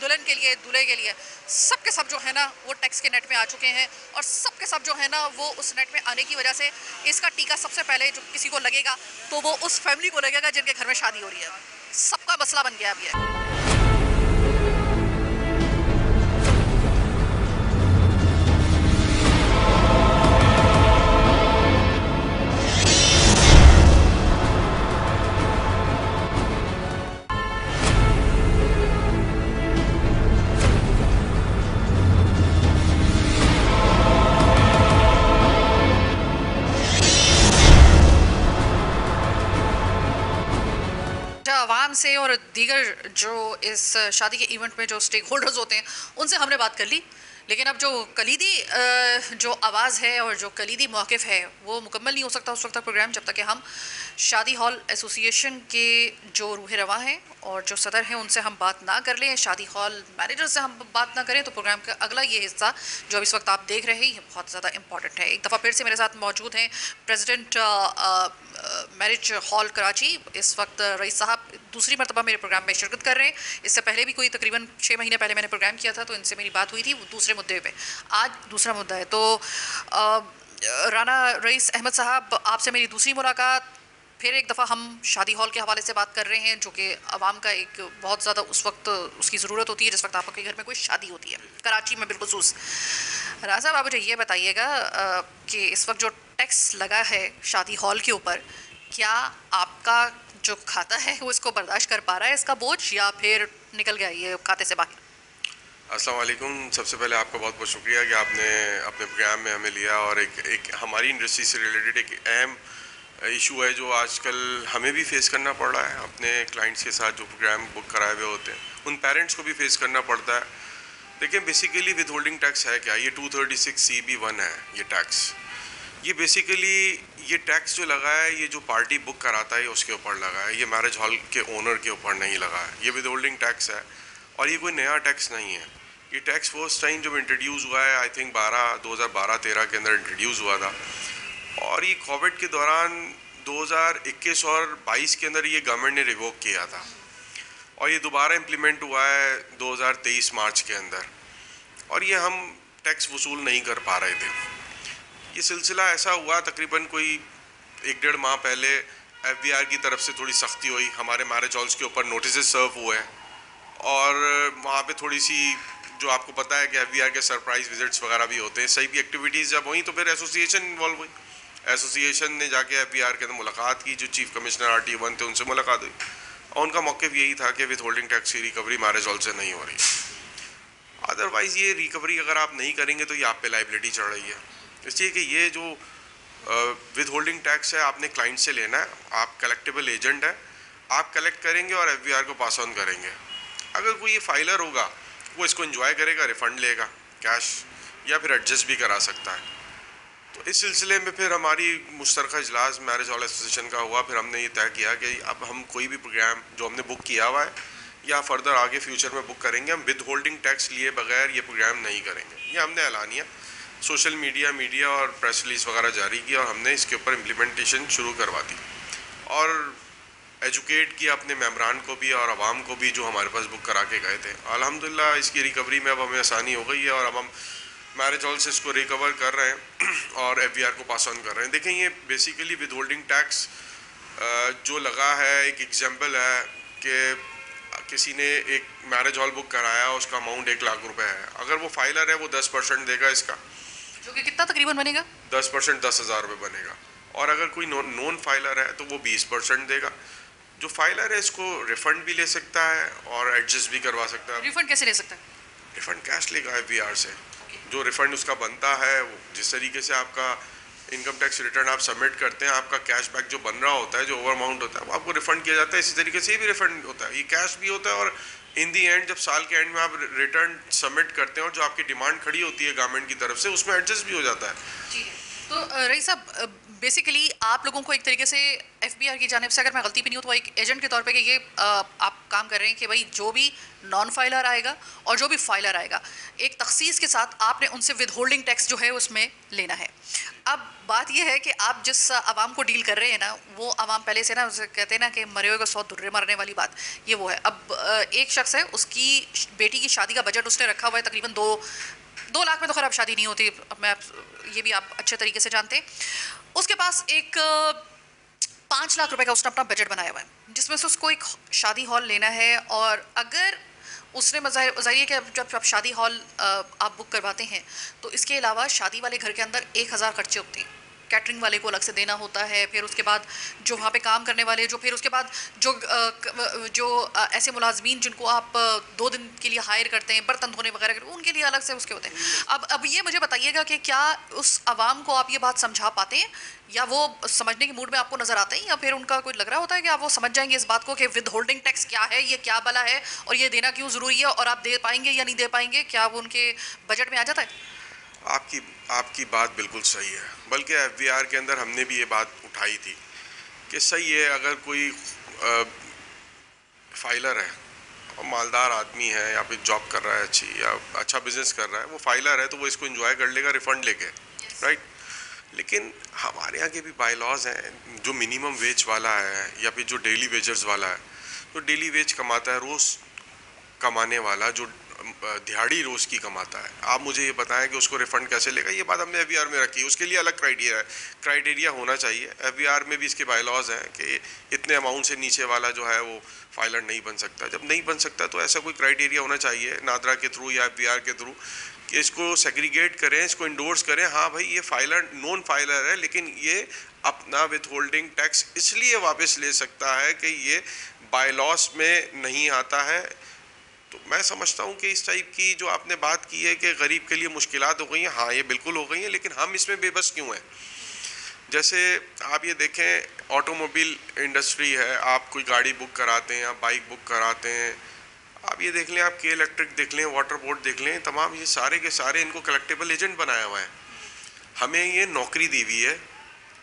दुल्हन के लिए, दूल्हे के लिए, सब के सब जो है ना वो टैक्स के नेट में आ चुके हैं। और सब के सब जो है ना वो उस नेट में आने की वजह से इसका टीका सबसे पहले जो किसी को लगेगा तो वो उस फैमिली को लगेगा जिनके घर में शादी हो रही है। सबका मसला बन गया अब ये। आवाम से और दीगर जो इस शादी के इवेंट में जो स्टेक होल्डर्स होते हैं उनसे हमने बात कर ली, लेकिन अब जो कलीदी जो आवाज़ है और जो कलीदी मौक़िफ़ है वो मुकम्मल नहीं हो सकता उस वक्त तक प्रोग्राम जब तक कि हम शादी हॉल एसोसिएशन के जो रूह रवा हैं और जो सदर हैं उनसे हम बात ना कर लें, शादी हॉल मैनेजर से हम बात ना करें, तो प्रोग्राम का अगला ये हिस्सा जो अब इस वक्त आप देख रहे हैं ये बहुत ज़्यादा इंपॉर्टेंट है। एक दफ़ा फिर से मेरे साथ मौजूद हैं प्रेसिडेंट मैरिज हॉल कराची, इस वक्त रईस साहब दूसरी मरतबा मेरे प्रोग्राम में शिरकत कर रहे हैं। इससे पहले भी कोई तकरीबन 6 महीने पहले मैंने प्रोग्राम किया था तो इनसे मेरी बात हुई थी वो दूसरे मुद्दे पे। आज दूसरा मुद्दा है तो राना रईस अहमद साहब आपसे मेरी दूसरी मुलाकात। फिर एक दफ़ा हम शादी हॉल के हवाले से बात कर रहे हैं जो कि आवाम का एक बहुत ज़्यादा उस वक्त उसकी ज़रूरत होती है जिस वक्त आपके घर में कोई शादी होती है कराची में बिलखुसूस। राना साहब आप मुझे ये बताइएगा कि इस वक्त जो टैक्स लगा है शादी हॉल के ऊपर, क्या आपका जो खाता है वो इसको बर्दाश्त कर पा रहा है इसका बोझ, या फिर निकल गया ये खाते से बाहर? अस्सलाम वालेकुम। सबसे पहले आपका बहुत बहुत शुक्रिया कि आपने अपने प्रोग्राम में हमें लिया और एक हमारी इंडस्ट्री से रिलेटेड एक अहम इशू है जो आजकल हमें भी फेस करना पड़ रहा है। अपने क्लाइंट्स के साथ जो प्रोग्राम बुक कराए हुए होते हैं उन पेरेंट्स को भी फेस करना पड़ता है। देखिए बेसिकली विद होल्डिंग टैक्स है क्या, ये 236CB1 है ये टैक्स। ये बेसिकली ये टैक्स जो लगा है ये जो पार्टी बुक कराता है उसके ऊपर लगा है, ये मैरिज हॉल के ओनर के ऊपर नहीं लगा है। ये विद होल्डिंग टैक्स है और ये कोई नया टैक्स नहीं है। ये टैक्स फर्स्ट टाइम जब इंट्रोड्यूस हुआ है आई थिंक 2012-13 के अंदर इंट्रोड्यूस हुआ था और ये कोविड के दौरान 2021 और 22 के अंदर ये गवर्नमेंट ने रिवोक किया था और ये दोबारा इम्प्लीमेंट हुआ है 2023 मार्च के अंदर और ये हम टैक्स वसूल नहीं कर पा रहे थे। ये सिलसिला ऐसा हुआ तकरीबन कोई 1-1.5 माह पहले FBR की तरफ से थोड़ी सख्ती हुई, हमारे मैरिज हॉल्स के ऊपर नोटिस सर्व हुए और वहाँ पे थोड़ी सी जो आपको पता है कि FBR के सरप्राइज विजिट्स वगैरह भी होते हैं, सही भी एक्टिविटीज़ जब हुई तो फिर एसोसिएशन इन्वॉल्व हुई। एसोसिएशन ने जाके FBR के अंदर मुलाकात की, जो चीफ कमिश्नर RT1 थे उनसे मुलाकात हुई और उनका मौक़िफ़ यही था कि विद होल्डिंग टैक्स की रिकवरी मैरिज हॉल से नहीं हो रही है। अदरवाइज़ ये रिकवरी अगर आप नहीं करेंगे तो ये आप पे लाइबिलिटी चढ़ रही है, इसलिए कि ये जो विद होल्डिंग टैक्स है आपने क्लाइंट से लेना है, आप कलेक्टेबल एजेंट है, आप कलेक्ट करेंगे और FBR को पास ऑन करेंगे। अगर कोई ये फाइलर होगा वो इसको एंजॉय करेगा, रिफ़ंड लेगा कैश या फिर एडजस्ट भी करा सकता है। तो इस सिलसिले में फिर हमारी मुश्तरका इजलास मैरिज हॉल एसोसिएशन का हुआ। फिर हमने ये तय किया कि अब हम कोई भी प्रोग्राम जो हमने बुक किया हुआ है या फर्दर आगे फ्यूचर में बुक करेंगे, हम विद होल्डिंग टैक्स लिए बगैर ये प्रोग्राम नहीं करेंगे। ये हमने ऐलानिया सोशल मीडिया और प्रेस रिलीज वगैरह जारी की और हमने इसके ऊपर इम्प्लीमेंटेशन शुरू करवा दी और एजुकेट किया अपने मेम्बरान को भी और आवाम को भी जो हमारे पास बुक करा के गए थे। अल्हम्दुलिल्लाह इसकी रिकवरी में अब हमें आसानी हो गई है और अब हम मैरिज हॉल से इसको रिकवर कर रहे हैं और FBR को पास ऑन कर रहे हैं। देखें ये बेसिकली विद होल्डिंग टैक्स जो लगा है एक एग्जाम्पल है कि किसी ने एक मैरिज हॉल बुक कराया, उसका अमाउंट 1 लाख रुपए है, अगर वो फाइलर है वो 10% देगा इसका, जो कि कितना तकरीबन बनेगा 10%, 10,000 रुपये बनेगा। और अगर कोई नॉन फाइलर है तो वो 20% देगा। जो फाइलर है इसको रिफंड भी ले सकता है और एडजस्ट भी करवा सकता है। रिफंड कैसे ले सकता है? रिफंड कैश लेगा FBR से, जो रिफंड उसका बनता है जिस तरीके से आपका इनकम टैक्स रिटर्न आप सबमिट करते हैं, आपका कैशबैक जो बन रहा होता है, जो ओवर अमाउंट होता है वो आपको रिफंड किया जाता है। इसी तरीके से ये भी रिफंड होता है, ये कैश भी होता है और इन दी एंड जब साल के एंड में आप रिटर्न सबमिट करते हैं और जो आपकी डिमांड खड़ी होती है गवर्नमेंट की तरफ से उसमें एडजस्ट भी हो जाता है। जी तो रईस साहब बेसिकली आप लोगों को एक तरीके से FBR की जानिब से, अगर मैं गलती भी नहीं हूँ तो एक एजेंट के तौर पे कि ये आप काम कर रहे हैं कि भाई जो भी नॉन फाइलर आएगा और जो भी फाइलर आएगा एक तखसीस के साथ आपने उनसे विद होल्डिंग टैक्स जो है उसमें लेना है। अब बात यह है कि आप जिस आवाम को डील कर रहे हैं ना, वो आवाम पहले से ना, उसे कहते हैं ना कि मरे हुए को 100 दुर्रे मारने वाली बात, ये वो है। अब एक शख्स है, उसकी बेटी की शादी का बजट उसने रखा हुआ है तकरीबन 2 लाख में तो खैर अब शादी नहीं होती, ये भी आप अच्छे तरीके से जानते हैं। उसके पास एक 5 लाख रुपए का उसने अपना बजट बनाया हुआ है, जिसमें से उसको एक शादी हॉल लेना है। और अगर उसने ज़ाहिर है कि जब आप शादी हॉल आप बुक करवाते हैं तो इसके अलावा शादी वाले घर के अंदर 1000 खर्चे होते हैं, कैटरिंग वाले को अलग से देना होता है, फिर उसके बाद जो वहाँ पे काम करने वाले, जो फिर उसके बाद जो ऐसे मुलाजमीन जिनको आप 2 दिन के लिए हायर करते हैं, बर्तन धोने वगैरह, उनके लिए अलग से उसके होते हैं। अब ये मुझे बताइएगा कि क्या उस आवाम को आप ये बात समझा पाते हैं, या वो समझने के मूड में आपको नज़र आते हैं, या फिर उनका कोई लग रहा होता है कि आप वो समझ जाएंगे इस बात को कि विद होल्डिंग टैक्स क्या है, ये क्या बला है और ये देना क्यों ज़रूरी है, और आप दे पाएंगे या नहीं दे पाएंगे, क्या वो उनके बजट में आ जाता है? आपकी बात बिल्कुल सही है, बल्कि एफबीआर के अंदर हमने भी ये बात उठाई थी कि सही है, अगर कोई फाइलर है और मालदार आदमी है या फिर जॉब कर रहा है अच्छी, या अच्छा बिजनेस कर रहा है, वो फाइलर है तो वो इसको एंजॉय कर लेगा रिफंड लेके, राइट। लेकिन हमारे यहाँ के भी बाई लॉज हैं, जो मिनिमम वेज वाला है या फिर जो डेली वेजर्स वाला है, तो डेली वेज कमाता है, रोज़ कमाने वाला जो दिहाड़ी रोज़ की कमाता है, आप मुझे ये बताएं कि उसको रिफ़ंड कैसे लेगा। ये बात हमने एफबीआर में रखी है, उसके लिए अलग क्राइटेरिया होना चाहिए। एफबीआर में भी इसके बायलॉज हैं कि इतने अमाउंट से नीचे वाला जो है वो फाइलर नहीं बन सकता। जब नहीं बन सकता तो ऐसा कोई क्राइटेरिया होना चाहिए नादरा के थ्रू या एफबीआर के थ्रू कि इसको सेग्रीगेट करें, इसको इंडोर्स करें, हाँ भाई ये फाइलर नॉन फाइलर है, लेकिन ये अपना विथ होल्डिंग टैक्स इसलिए वापस ले सकता है कि ये बायलॉस में नहीं आता है। तो मैं समझता हूँ कि इस टाइप की जो आपने बात की है कि गरीब के लिए मुश्किलात हो गई हैं, हाँ ये बिल्कुल हो गई हैं, लेकिन हम इसमें बेबस क्यों हैं? जैसे आप ये देखें, ऑटोमोबाइल इंडस्ट्री है, आप कोई गाड़ी बुक कराते हैं, आप बाइक बुक कराते हैं, आप ये देख लें, आप के इलेक्ट्रिक देख लें, वाटर बोर्ड देख लें, तमाम ये सारे के सारे इनको कलेक्टेबल एजेंट बनाया हुआ है। हमें ये नौकरी दी हुई है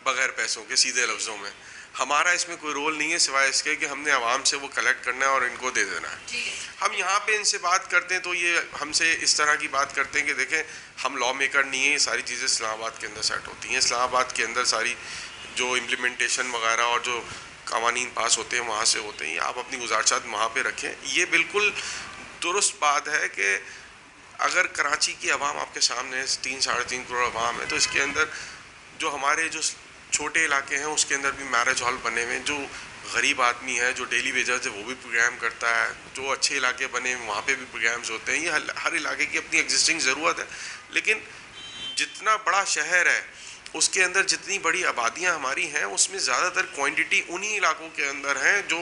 बगैर पैसों के, सीधे लफ्ज़ों में हमारा इसमें कोई रोल नहीं है सिवाय इसके कि हमने आवाम से वो कलेक्ट करना है और इनको दे देना है। हम यहाँ पे इनसे बात करते हैं तो ये हमसे इस तरह की बात करते हैं कि देखें हम लॉ मेकर नहीं है, ये सारी चीज़ें इस्लामाबाद के अंदर सेट होती हैं, इस्लामाबाद के अंदर सारी जो इम्प्लीमेंटेशन वगैरह और जो कवानीन पास होते हैं वहाँ से होते हैं, आप अपनी गुजारिशात वहाँ पे रखें। ये बिल्कुल दुरुस्त बात है कि अगर कराची की आवाम आपके सामने 3-3.5 करोड़ आवाम है, तो इसके अंदर जो हमारे जो छोटे इलाके हैं उसके अंदर भी मैरिज हॉल बने हुए हैं, जो गरीब आदमी है, जो डेली वेजर्स है, वो भी प्रोग्राम करता है, जो अच्छे इलाके बने हैं वहाँ पे भी प्रोग्राम्स होते हैं। ये हर इलाके की अपनी एग्जिस्टिंग ज़रूरत है, लेकिन जितना बड़ा शहर है उसके अंदर जितनी बड़ी आबादियाँ हमारी हैं, उसमें ज़्यादातर क्वांटिटी उन्हीं इलाकों के अंदर हैं जो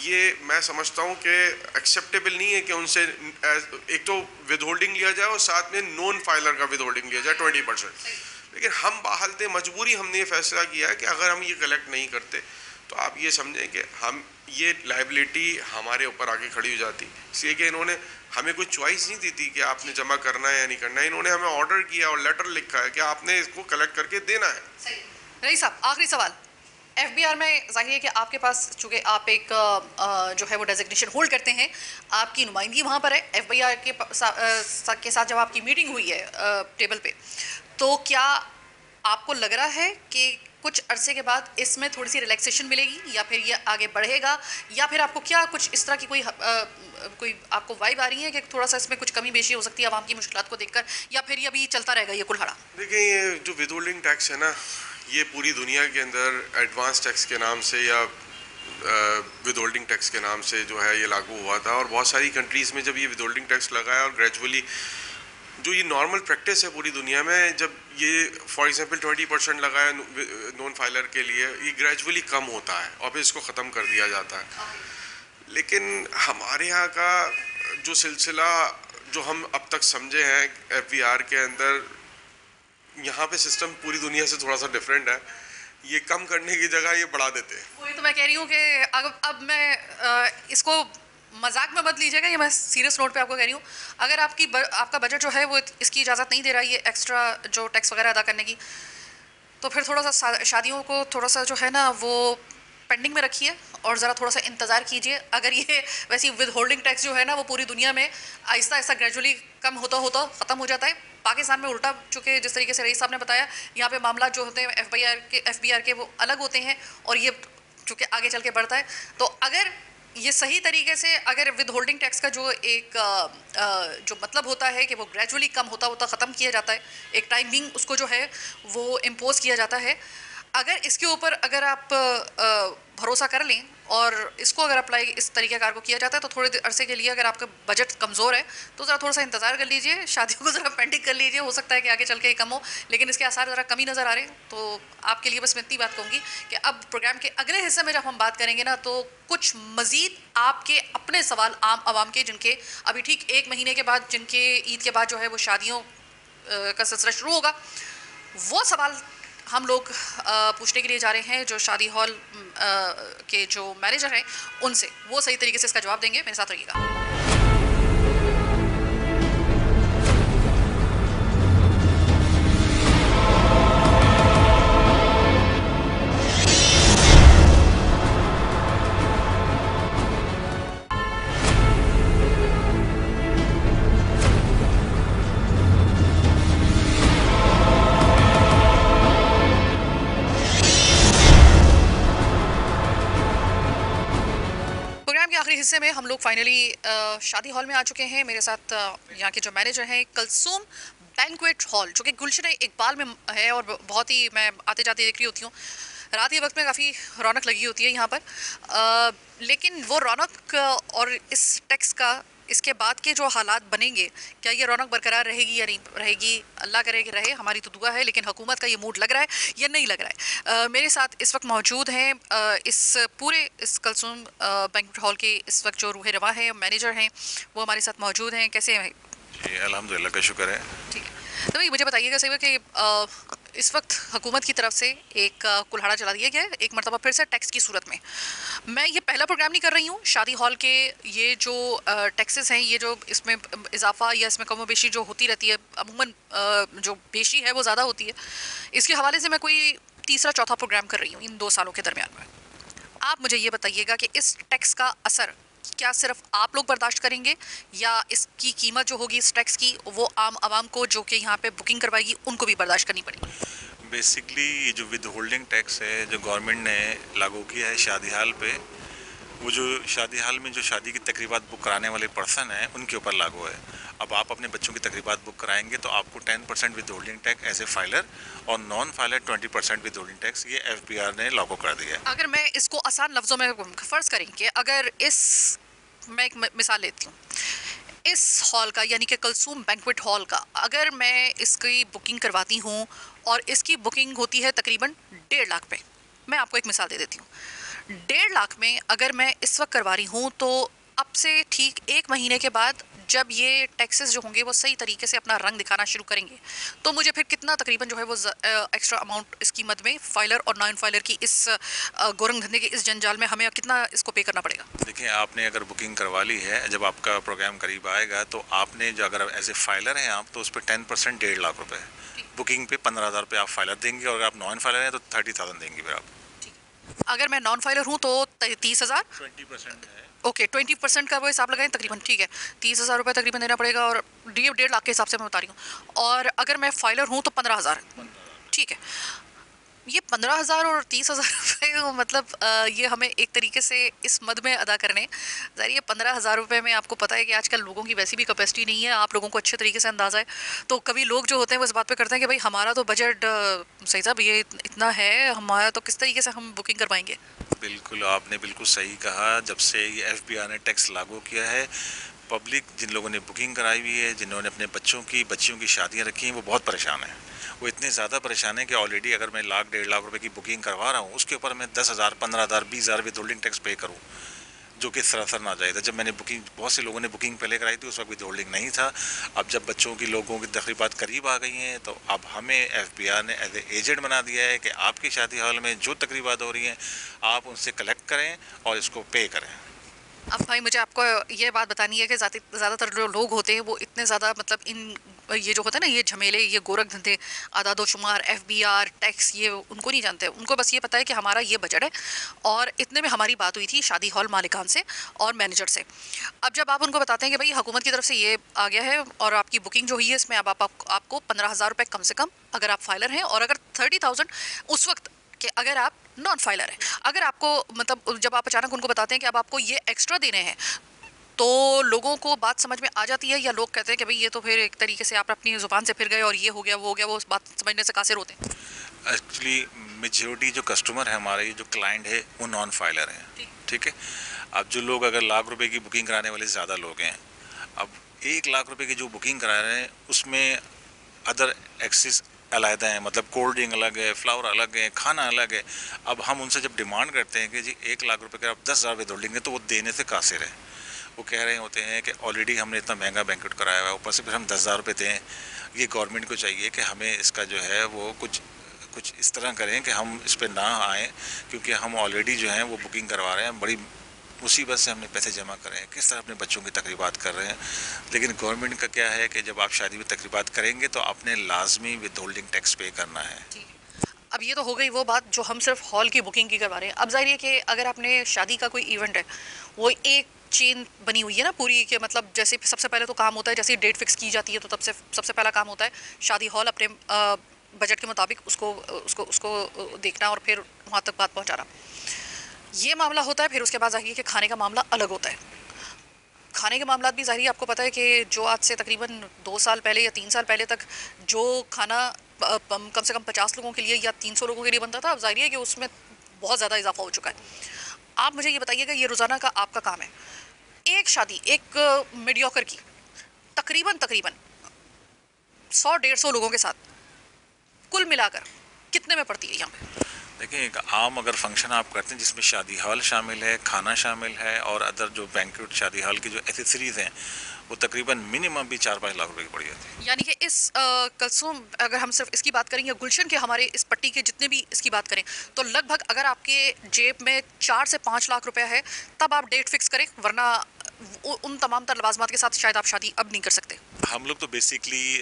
ये मैं समझता हूँ कि एक्सेप्टेबल नहीं है कि उनसे एक तो विद होल्डिंग लिया जाए और साथ में नॉन फाइलर का विद होल्डिंग लिया जाए 20%। लेकिन हम बाहलते मजबूरी हमने ये फैसला किया है कि अगर हम ये कलेक्ट नहीं करते तो आप ये समझें कि हम ये लाइबिलिटी हमारे ऊपर आके खड़ी हो जाती, इसलिए कि इन्होंने हमें कोई चॉइस नहीं दी थी कि आपने जमा करना है या नहीं करना है। इन्होंने हमें ऑर्डर किया और लेटर लिखा है कि आपने इसको कलेक्ट करके देना है। रईस साहब, आखिरी सवाल, एफबीआर में जाहिर है कि आपके पास चूँकि आप एक जो है वो डेजिग्नेशन होल्ड करते हैं, आपकी नुमाइंदगी वहाँ पर है। एफबीआर के साथ जब आपकी मीटिंग हुई है टेबल पे, तो क्या आपको लग रहा है कि कुछ अरसे के बाद इसमें थोड़ी सी रिलैक्सेशन मिलेगी, या फिर ये आगे बढ़ेगा, या फिर आपको क्या कुछ इस तरह की कोई आपको वाइब आ रही है कि थोड़ा सा इसमें कुछ कमी बेशी हो सकती है आवाम की मुश्किलात को देखकर, या फिर ये अभी चलता रहेगा ये कुल्हाड़ा? देखिए, ये जो विद होल्डिंग टैक्स है ना, ये पूरी दुनिया के अंदर एडवांस टैक्स के नाम से या विद होल्डिंग टैक्स के नाम से जो है ये लागू हुआ था, और बहुत सारी कंट्रीज़ में जब ये विद होल्डिंग टैक्स लगाया और ग्रेजुअली जो ये नॉर्मल प्रैक्टिस है पूरी दुनिया में, जब ये फॉर एग्जांपल 20% लगाया नॉन फाइलर के लिए, ये ग्रेजुअली कम होता है और फिर इसको ख़त्म कर दिया जाता है। लेकिन हमारे यहाँ का जो सिलसिला जो हम अब तक समझे हैं एफबीआर के अंदर, यहाँ पे सिस्टम पूरी दुनिया से थोड़ा सा डिफरेंट है। ये कम करने की जगह ये बढ़ा देते हैं। वही तो मैं कह रही हूँ कि अब मैं इसको मजाक में मत लीजिएगा, ये मैं सीरियस नोट पे आपको कह रही हूँ। अगर आपका बजट जो है वो इसकी इजाज़त नहीं दे रहा है ये एक्स्ट्रा जो टैक्स वगैरह अदा करने की, तो फिर थोड़ा सा शादियों को थोड़ा सा जो है ना वो पेंडिंग में रखिए और ज़रा थोड़ा सा इंतज़ार कीजिए। अगर ये वैसे विद होल्डिंग टैक्स जो है ना वो पूरी दुनिया में आहिस्ता आहिस्ता ग्रेजुअली कम होता होता ख़त्म हो जाता है। पाकिस्तान में उल्टा, चूँकि जिस तरीके से रईस साहब ने बताया, यहाँ पे मामला जो होते हैं FBR के वो अलग होते हैं, और ये चूँकि आगे चल के बढ़ता है। तो अगर ये सही तरीके से, अगर विद होल्डिंग टैक्स का जो एक जो मतलब होता है कि वो ग्रेजुअली कम होता होता ख़त्म किया जाता है, एक टाइम बिंग उसको जो है वो इम्पोज किया जाता है, अगर इसके ऊपर अगर आप भरोसा कर लें और इसको अगर अप्लाई इस तरीक़ेकार को किया जाता है, तो थोड़े अरसे के लिए अगर आपका बजट कमज़ोर है तो ज़रा थोड़ा सा इंतज़ार कर लीजिए, शादियों को ज़रा पेंडिंग कर लीजिए, हो सकता है कि आगे चल के कम हो, लेकिन इसके आसार ज़रा कमी नज़र आ रहे हैं। तो आपके लिए बस मैं इतनी बात कहूँगी कि अब प्रोग्राम के अगले हिस्से में जब हम बात करेंगे ना, तो कुछ मज़ीद आपके अपने सवाल आम आवाम के, जिनके अभी ठीक 1 महीने के बाद, जिनके ईद के बाद जो है वो शादियों का सिलसिला शुरू होगा, वो सवाल हम लोग पूछने के लिए जा रहे हैं जो शादी हॉल के जो मैनेजर हैं उनसे। वो सही तरीके से इसका जवाब देंगे। मेरे साथ रहिएगा। आखिरी हिस्से में हम लोग फाइनली शादी हॉल में आ चुके हैं। मेरे साथ यहाँ के जो मैनेजर हैं, कलसूम बैंक्वेट हॉल, जो कि गुलशन इकबाल में है, और बहुत ही मैं आते जाते देख रही होती हूँ, रात के वक्त में काफ़ी रौनक लगी होती है यहाँ पर। लेकिन वो रौनक और इस टैक्स का, इसके बाद के जो हालात बनेंगे, क्या ये रौनक बरकरार रहेगी या नहीं रहेगी? अल्लाह करे कि रहे, हमारी तो दुआ है। लेकिन हुकूमत का ये मूड लग रहा है या नहीं लग रहा है? मेरे साथ इस वक्त मौजूद हैं इस कलसूम बैंक्वेट हॉल के इस वक्त जो रूह रवा है, मैनेजर हैं, वो हमारे साथ मौजूद हैं। कैसे हैं? जी अल्हम्दुलिल्लाह का शुक्र है। ठीक है, तो भाई मुझे बताइएगा सही कि इस वक्त हुकूमत की तरफ से एक कुल्हाड़ा चला दिया गया है, एक मरतबा फिर से टैक्स की सूरत में। मैं ये पहला प्रोग्राम नहीं कर रही हूँ। शादी हॉल के ये जो टैक्सेस हैं, ये जो इसमें इजाफा या इसमें कम बेशी जो होती रहती है, अमूमन जो बेशी है वो ज़्यादा होती है। इसके हवाले से मैं कोई तीसरा चौथा प्रोग्राम कर रही हूँ इन 2 सालों के दरमियान में। आप मुझे ये बताइएगा कि इस टैक्स का असर क्या सिर्फ आप लोग बर्दाश्त करेंगे, या इसकी कीमत जो होगी इस टैक्स की, वो आम आवाम को जो कि यहाँ पे बुकिंग करवाएगी उनको भी बर्दाश्त करनी पड़ेगी? बेसिकली ये जो विद होल्डिंग टैक्स है जो गवर्नमेंट ने लागू किया है शादी हाल पे, वो जो शादी हाल में जो शादी की तकरीबात बुक कराने वाले पर्सन हैं उनके ऊपर लागू है। अब आप अपने बच्चों की तकरीबात बुक कराएंगे तो आपको 10% withholding tax as a filer, और non filer 20% withholding tax, ये FBR ने लागू कर दिया है। अगर मैं इसको आसान लफ्ज़ों में फ़र्ज़ करेंगे, अगर मैं एक मिसाल लेती हूँ, इस हॉल का यानी कि कलसूम बैंक्वेट हॉल का, अगर मैं इसकी बुकिंग करवाती हूँ और इसकी बुकिंग होती है तकरीबन 1.5 लाख पे, मैं आपको एक मिसाल दे देती हूँ। 1.5 लाख में अगर मैं इस वक्त करवा रही हूँ, तो अब से ठीक 1 महीने के बाद जब ये टैक्सेस जो होंगे वो सही तरीके से अपना रंग दिखाना शुरू करेंगे, तो मुझे फिर कितना तकरीबन जो है वो एक्स्ट्रा अमाउंट इस कीमत में फाइलर और नॉन फाइलर की इस गोरंग धंधे के इस जंजाल में हमें कितना इसको पे करना पड़ेगा? देखिए, आपने अगर बुकिंग करवा ली है, जब आपका प्रोग्राम करीब आएगा तो आपने जो अगर एज ए फाइलर हैं आप, तो उस पर 10% 1.5 लाख रुपये, बुकिंग पे 15,000 रुपये आप फाइलर देंगे, और अगर आप नॉन फाइलर हैं तो 30,000 देंगे फिर आप। अगर मैं नॉन फाइलर हूँ तो 30,000, 20% है। ओके, 20% का वो हिसाब लगाएं तकरीबन, ठीक है, 30,000 रुपये तकरीबन देना पड़ेगा, और 1.5 लाख के हिसाब से मैं बता रही हूँ। और अगर मैं फाइलर हूँ तो 15,000, ठीक है। ये 15,000 और 30,000 रुपये मतलब ये हमें एक तरीके से इस मद में अदा करने, ज़ाहिर ये 15,000 रुपये में आपको पता है कि आजकल लोगों की वैसी भी कैपेसिटी नहीं है, आप लोगों को अच्छे तरीके से अंदाज़ा है। तो कभी लोग जो होते हैं वो इस बात पे करते हैं कि भाई हमारा तो बजट सही साहब ये इतना है, हमारा तो किस तरीके से हम बुकिंग करवाएंगे? बिल्कुल, आपने बिल्कुल सही कहा। जब से ये FBR ने टैक्स लागू किया है, पब्लिक जिन लोगों ने बुकिंग कराई हुई है, जिन्होंने अपने बच्चियों की शादियां रखी हैं, वो बहुत परेशान हैं। वो इतने ज़्यादा परेशान है कि ऑलरेडी अगर मैं 1.5 लाख रुपए की बुकिंग करवा रहा हूँ, उसके ऊपर मैं 10,000, 15,000, 20,000 विद होल्डिंग टैक्स पे करूँ, जो कि सरासर ना जाए था। जब मैंने बुकिंग, बहुत से लोगों ने बुकिंग पहले कराई थी, उस वक्त विद होल्डिंग नहीं था। अब जब बच्चों की लोगों की तकरीबात करीब आ गई हैं, तो अब हमें FBR ने एज ए एजेंट बना दिया है कि आपकी शादी हॉल में जो तकरीबात हो रही हैं, आप उनसे कलेक्ट करें और इसको पे करें। अब भाई मुझे आपको ये बात बतानी है कि ज़्यादातर जो लोग होते हैं वो इतने ज़्यादा मतलब इन ये जो होता है ना, ये झमेले, ये गोरख धंधे, आदादोशुमार, FBR, टैक्स, ये उनको नहीं जानते। उनको बस ये पता है कि हमारा ये बजट है और इतने में हमारी बात हुई थी शादी हॉल मालिकान से और मैनेजर से। अब जब आप उनको बताते हैं कि भाई हुकूमत की तरफ से ये आ गया है और आपकी बुकिंग जो हुई है इसमें अब आपको 15,000 रुपये कम से कम अगर आप फाइलर हैं, और अगर 30,000 उस वक्त कि अगर आप नॉन फाइलर हैं। अगर आपको मतलब जब आप अचानक उनको बताते हैं कि अब आपको ये एक्स्ट्रा देने हैं, तो लोगों को बात समझ में आ जाती है, या लोग कहते हैं कि भाई ये तो फिर एक तरीके से आप अपनी ज़ुबान से फिर गए और ये हो गया वो हो गया, वो उस बात समझने से कासिर होते हैं? एक्चुअली मेजोरिटी जो कस्टमर है हमारे, जो क्लाइंट है वो नॉन फाइलर हैं, ठीक है। अब जो लोग अगर लाख रुपए की बुकिंग कराने वाले ज़्यादा लोग हैं, अब 1 लाख रुपए की जो बुकिंग करा रहे हैं उसमें अदर एक्सेस अलग हैं, मतलब कोल्ड ड्रिंक अलग है, फ्लावर अलग है, खाना अलग है। अब हम उनसे जब डिमांड करते हैं कि जी 1 लाख रुपए का आप 10,000 रुपये दौड़ लेंगे, तो वो देने से कासिर है। वो कह रहे होते हैं कि ऑलरेडी हमने इतना महंगा बैंक्वेट कराया हुआ है, ऊपर से फिर हम 10,000 रुपये दें। ये गवर्नमेंट को चाहिए कि हमें इसका जो है वो कुछ इस तरह करें कि हम इस पर ना आएँ, क्योंकि हम ऑलरेडी जो हैं वो बुकिंग करवा रहे हैं, बड़ी मुसीबत से हमने पैसे जमा कर रहे हैं, किस तरह अपने बच्चों की तकरीबात कर रहे हैं। लेकिन गवर्नमेंट का क्या है कि जब आप शादी में तकरीबात करेंगे तो आपने लाजमी विद होल्डिंग टैक्स पे करना है। अब ये तो हो गई वो बात जो हम सिर्फ हॉल की बुकिंग की करवा रहे हैं। अब जाहिर है कि अगर आपने शादी का कोई इवेंट है, वो एक चेन बनी हुई है ना पूरी, के मतलब जैसे सबसे पहले तो काम होता है, जैसे डेट फिक्स की जाती है तो तब से सबसे पहला काम होता है शादी हॉल अपने बजट के मुताबिक उसको देखना और फिर वहाँ तक बात पहुँचाना, ये मामला होता है। फिर उसके बाद जाहिर है कि खाने का मामला अलग होता है। खाने के मामला भी जाहिर आपको पता है कि जो आज से तकरीबन 2 साल पहले या 3 साल पहले तक जो खाना कम से कम 50 लोगों के लिए या 300 लोगों के लिए बनता था, अब जाहिर है कि उसमें बहुत ज़्यादा इजाफा हो चुका है। आप मुझे ये बताइएगा, ये रोज़ाना का आपका काम है, एक शादी एक मीडियोकर की तकरीबन 100-150 लोगों के साथ कुल मिलाकर कितने में पड़ती है यहाँ पे? देखिए, एक आम अगर फंक्शन आप करते हैं जिसमें शादी हॉल शामिल है, खाना शामिल है और अदर जो बैंक्वेट शादी हॉल की जो एसेसरीज हैं, वो तकरीबन मिनिमम भी 4-5 लाख रुपए की पड़ी जाती है। यानी कि इस कलसूम, अगर हम सिर्फ इसकी बात करें या गुलशन के हमारे इस पट्टी के जितने भी इसकी बात करें, तो लगभग अगर आपके जेब में 4 से 5 लाख रुपया है तब आप डेट फिक्स करें, वरना उन तमाम तर लवाजमात के साथ शायद आप शादी अब नहीं कर सकते। हम लोग तो बेसिकली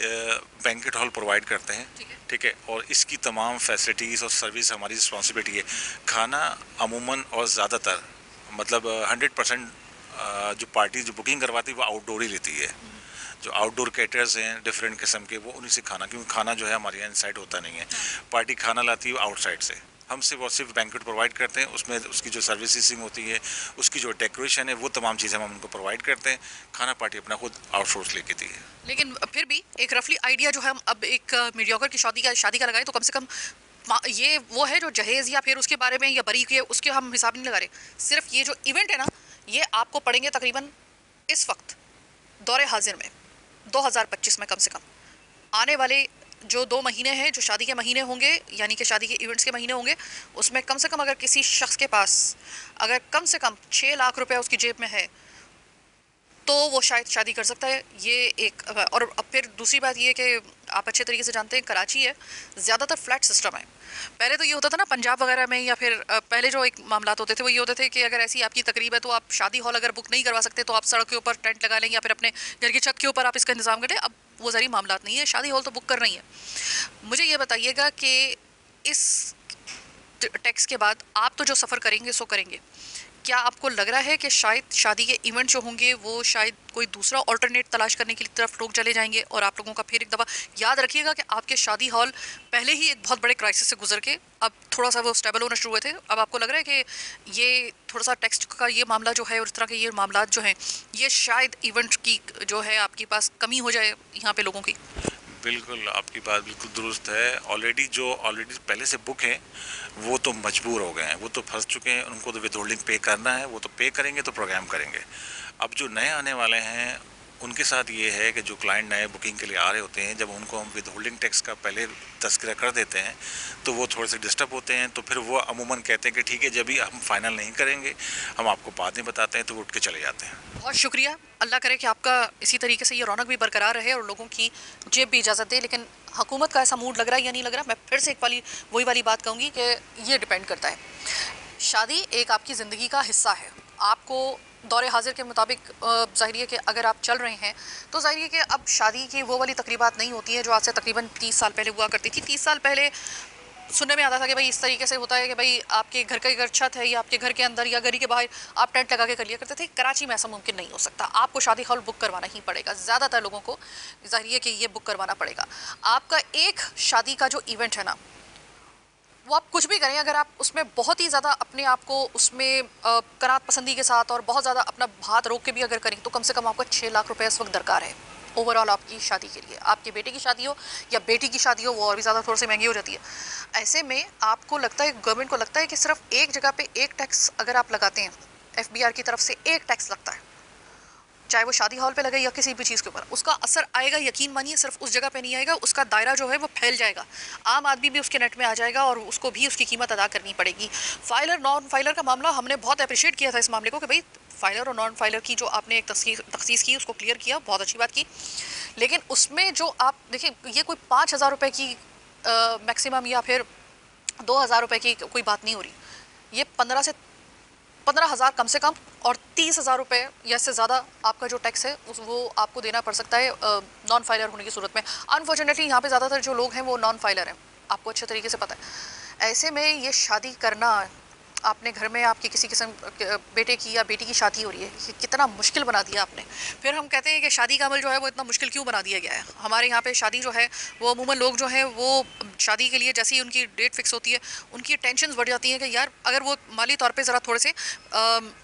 बैंक्वेट हॉल प्रोवाइड करते हैं, ठीक है, और इसकी तमाम फैसिलिटीज़ और सर्विस हमारी रिस्पॉन्सिबिलिटी है। खाना अमूमन और ज़्यादातर मतलब 100% जो पार्टी जो बुकिंग करवाती है वो आउटडोर ही लेती है। जो आउटडोर कैटर्स हैं डिफरेंट किस्म के, वो उन्हीं से खाना, क्योंकि खाना जो है हमारे यहाँ इनसाइड होता नहीं है, पार्टी खाना लाती है आउटसाइड से। हम सिर्फ बैंक्वेट प्रोवाइड करते हैं, उसमें उसकी जो सर्विसिंग होती है, उसकी जो डेकोरेशन है, वो तमाम चीज़ें हम उनको प्रोवाइड करते हैं। खाना पार्टी अपना खुद आउटसोर्स लेके दी है। लेकिन फिर भी एक रफली आइडिया जो है, हम अब एक मीडियोकर की शादी का लगाएं तो कम से कम ये वो है जो जहेज़ या फिर उसके बारे में या बरी के उसके हम हिसाब नहीं लगा रहे, सिर्फ ये जो इवेंट है ना, ये आपको पड़ेंगे तकरीबन इस वक्त दौरे हाजिर में 2025 में कम से कम आने वाले जो 2 महीने हैं, जो शादी के महीने होंगे, यानी कि शादी के इवेंट्स के महीने होंगे, उसमें कम से कम अगर किसी शख्स के पास अगर कम से कम 6 लाख रुपया उसकी जेब में है तो वो शायद शादी कर सकता है। ये एक, और अब फिर दूसरी बात ये कि आप अच्छे तरीके से जानते हैं कराची है, ज़्यादातर फ्लैट सिस्टम है। पहले तो ये होता था ना पंजाब वगैरह में, या फिर पहले जो एक मामला होते थे वो ये होते थे कि अगर ऐसी आपकी तकरीब है तो आप शादी हॉल अगर बुक नहीं करवा सकते तो आप सड़क के ऊपर टेंट लगा लें या फिर अपने घर की छत के ऊपर आप इसका इंतज़ाम करें। अब वो सारी मामला नहीं है, शादी हॉल तो बुक करना ही है। मुझे ये बताइएगा कि इस टैक्स के बाद आप तो जो सफ़र करेंगे सो करेंगे, क्या आपको लग रहा है कि शायद शादी के इवेंट जो होंगे वो शायद कोई दूसरा ऑल्टरनेट तलाश करने की तरफ लोग चले जाएंगे, और आप लोगों का फिर एक दफ़ा याद रखिएगा कि आपके शादी हॉल पहले ही एक बहुत बड़े क्राइसिस से गुजर के अब थोड़ा सा वो स्टेबल होना शुरू हुए थे। अब आपको लग रहा है कि ये थोड़ा सा टैक्स का ये मामला जो है और इस तरह के ये मामला जो हैं, ये शायद इवेंट की जो है आपके पास कमी हो जाए यहाँ पे लोगों की? बिल्कुल, आपकी बात बिल्कुल दुरुस्त है। ऑलरेडी पहले से बुक हैं वो तो मजबूर हो गए हैं, वो तो फंस चुके हैं, उनको तो विद होल्डिंग पे करना है, वो तो पे करेंगे तो प्रोग्राम करेंगे। अब जो नए आने वाले हैं उनके साथ ये है कि जो क्लाइंट नए बुकिंग के लिए आ रहे होते हैं, जब उनको हम विद होल्डिंग टैक्स का पहले तस्करा कर देते हैं तो वो थोड़े से डिस्टर्ब होते हैं, तो फिर वो अमूमन कहते हैं कि ठीक है जब भी हम फाइनल नहीं करेंगे हम आपको बाद में बताते हैं, तो वो उठ के चले जाते हैं। बहुत शुक्रिया, अल्लाह करे कि आपका इसी तरीके से ये रौनक भी बरकरार रहे और लोगों की जेब भी इजाज़त दे। लेकिन हुकूमत का ऐसा मूड लग रहा है या नहीं लग रहा, मैं फिर से वही वाली बात कहूँगी कि ये डिपेंड करता है। शादी एक आपकी ज़िंदगी का हिस्सा है, आपको दौरे हाजिर के मुताबिक ज़ाहिर है कि अगर आप चल रहे हैं तो ज़ाहिर है कि अब शादी की वो वाली तकरीबात नहीं होती है जो आज से तकरीबन 30 साल पहले हुआ करती थी। 30 साल पहले सुनने में आता था कि भाई इस तरीके से होता है कि भाई आपके घर का अगर छत है या आपके घर के अंदर या गली के बाहर आप टेंट लगा के कर लिया करते थे। कराची में ऐसा मुमकिन नहीं हो सकता, आपको शादी हॉल बुक करवाना ही पड़ेगा। ज़्यादातर लोगों को ज़ाहिर है कि ये बुक करवाना पड़ेगा। आपका एक शादी का जो इवेंट है ना, वो आप कुछ भी करें, अगर आप उसमें बहुत ही ज़्यादा अपने आप को उसमें करात पसंदी के साथ और बहुत ज़्यादा अपना हाथ रोक के भी अगर करें तो कम से कम आपको 6 लाख रुपए इस वक्त दरकार है ओवरऑल आपकी शादी के लिए। आपके बेटे की शादी हो या बेटी की शादी हो, वो और भी ज़्यादा थोड़ी सी महंगी हो जाती है। ऐसे में आपको लगता है, गवर्नमेंट को लगता है कि सिर्फ एक जगह पे एक टैक्स अगर आप लगाते हैं, FBR की तरफ से एक टैक्स लगता है, चाहे वो शादी हॉल पे लगे या किसी भी चीज़ के ऊपर, उसका असर आएगा। यकीन मानिए सिर्फ उस जगह पे नहीं आएगा, उसका दायरा जो है वो फैल जाएगा। आम आदमी भी उसके नेट में आ जाएगा और उसको भी उसकी कीमत अदा करनी पड़ेगी। फाइलर नॉन फाइलर का मामला हमने बहुत अप्रिशिएट किया था इस मामले को कि भाई फाइलर और नॉन फाइलर की जो आपने एक तखसीस की, उसको क्लियर किया, बहुत अच्छी बात की। लेकिन उसमें जो आप देखिए, ये कोई 5,000 रुपये की मैक्सिमम या फिर 2,000 रुपये की कोई बात नहीं हो रही। ये 15,000 कम से कम और 30,000 रुपये या इससे ज़्यादा आपका जो टैक्स है वो आपको देना पड़ सकता है नॉन फाइलर होने की सूरत में। अनफॉर्चुनेटली यहाँ पे ज़्यादातर जो लोग हैं वो नॉन फाइलर हैं, आपको अच्छे तरीके से पता है। ऐसे में ये शादी करना, आपने घर में आपकी किसी किस्म बेटे की या बेटी की शादी हो रही है, ये कितना मुश्किल बना दिया आपने। फिर हम कहते हैं कि शादी का अमल जो है वो इतना मुश्किल क्यों बना दिया गया है। हमारे यहाँ पे शादी जो है वो अमूमन लोग जो हैं वो शादी के लिए जैसे ही उनकी डेट फिक्स होती है उनकी टेंशन्स बढ़ जाती हैं कि यार अगर वो माली तौर पे ज़रा थोड़े से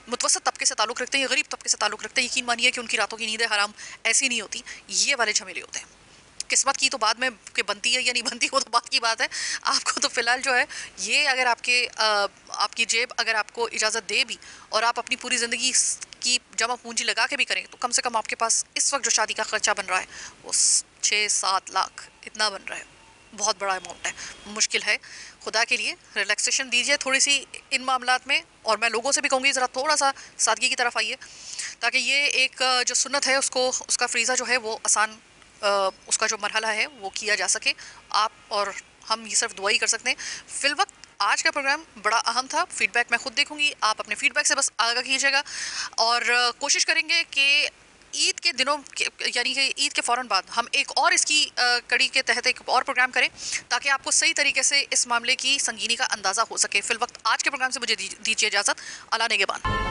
मुतवसत तबके से ताल्लुक़ रखते हैं या गरीब तबके से ताल्लुक़ रखते हैं, यकीन मानिए कि उनकी रातों की नींदें हराम ऐसी नहीं होती। ये वाले झमेले होते हैं। किस्मत की तो बाद में कि बनती है या नहीं बनती वो तो बात की बात है। आपको तो फ़िलहाल जो है ये अगर आपकी जेब अगर आपको इजाज़त दे भी और आप अपनी पूरी ज़िंदगी की जमा पूंजी लगा के भी करें तो कम से कम आपके पास इस वक्त जो शादी का ख़र्चा बन रहा है वो 6-7 लाख इतना बन रहा है। बहुत बड़ा अमाउंट है, मुश्किल है। खुदा के लिए रिलैक्सेशन दीजिए थोड़ी सी इन मामलात में, और मैं लोगों से भी कहूँगी ज़रा थोड़ा सा सादगी की तरफ आइए ताकि ये एक जो सुन्नत है उसका फ्रीज़ा जो है वो आसान उसका जो मरहला है वो किया जा सके। आप और हम ये सिर्फ दुआ ही कर सकते हैं। फ़िलवक्त आज का प्रोग्राम बड़ा अहम था। फ़ीडबैक मैं खुद देखूंगी, आप अपने फ़ीडबैक से बस आगाह कीजिएगा और कोशिश करेंगे कि ईद के दिनों यानी कि ईद के फ़ौरन बाद हम एक और इसकी कड़ी के तहत एक और प्रोग्राम करें ताकि आपको सही तरीके से इस मामले की संगीनी का अंदाज़ा हो सके। फ़िलवक्त आज के प्रोग्राम से मुझे दीजिए इजाज़त। अल्लाह नेगेबान।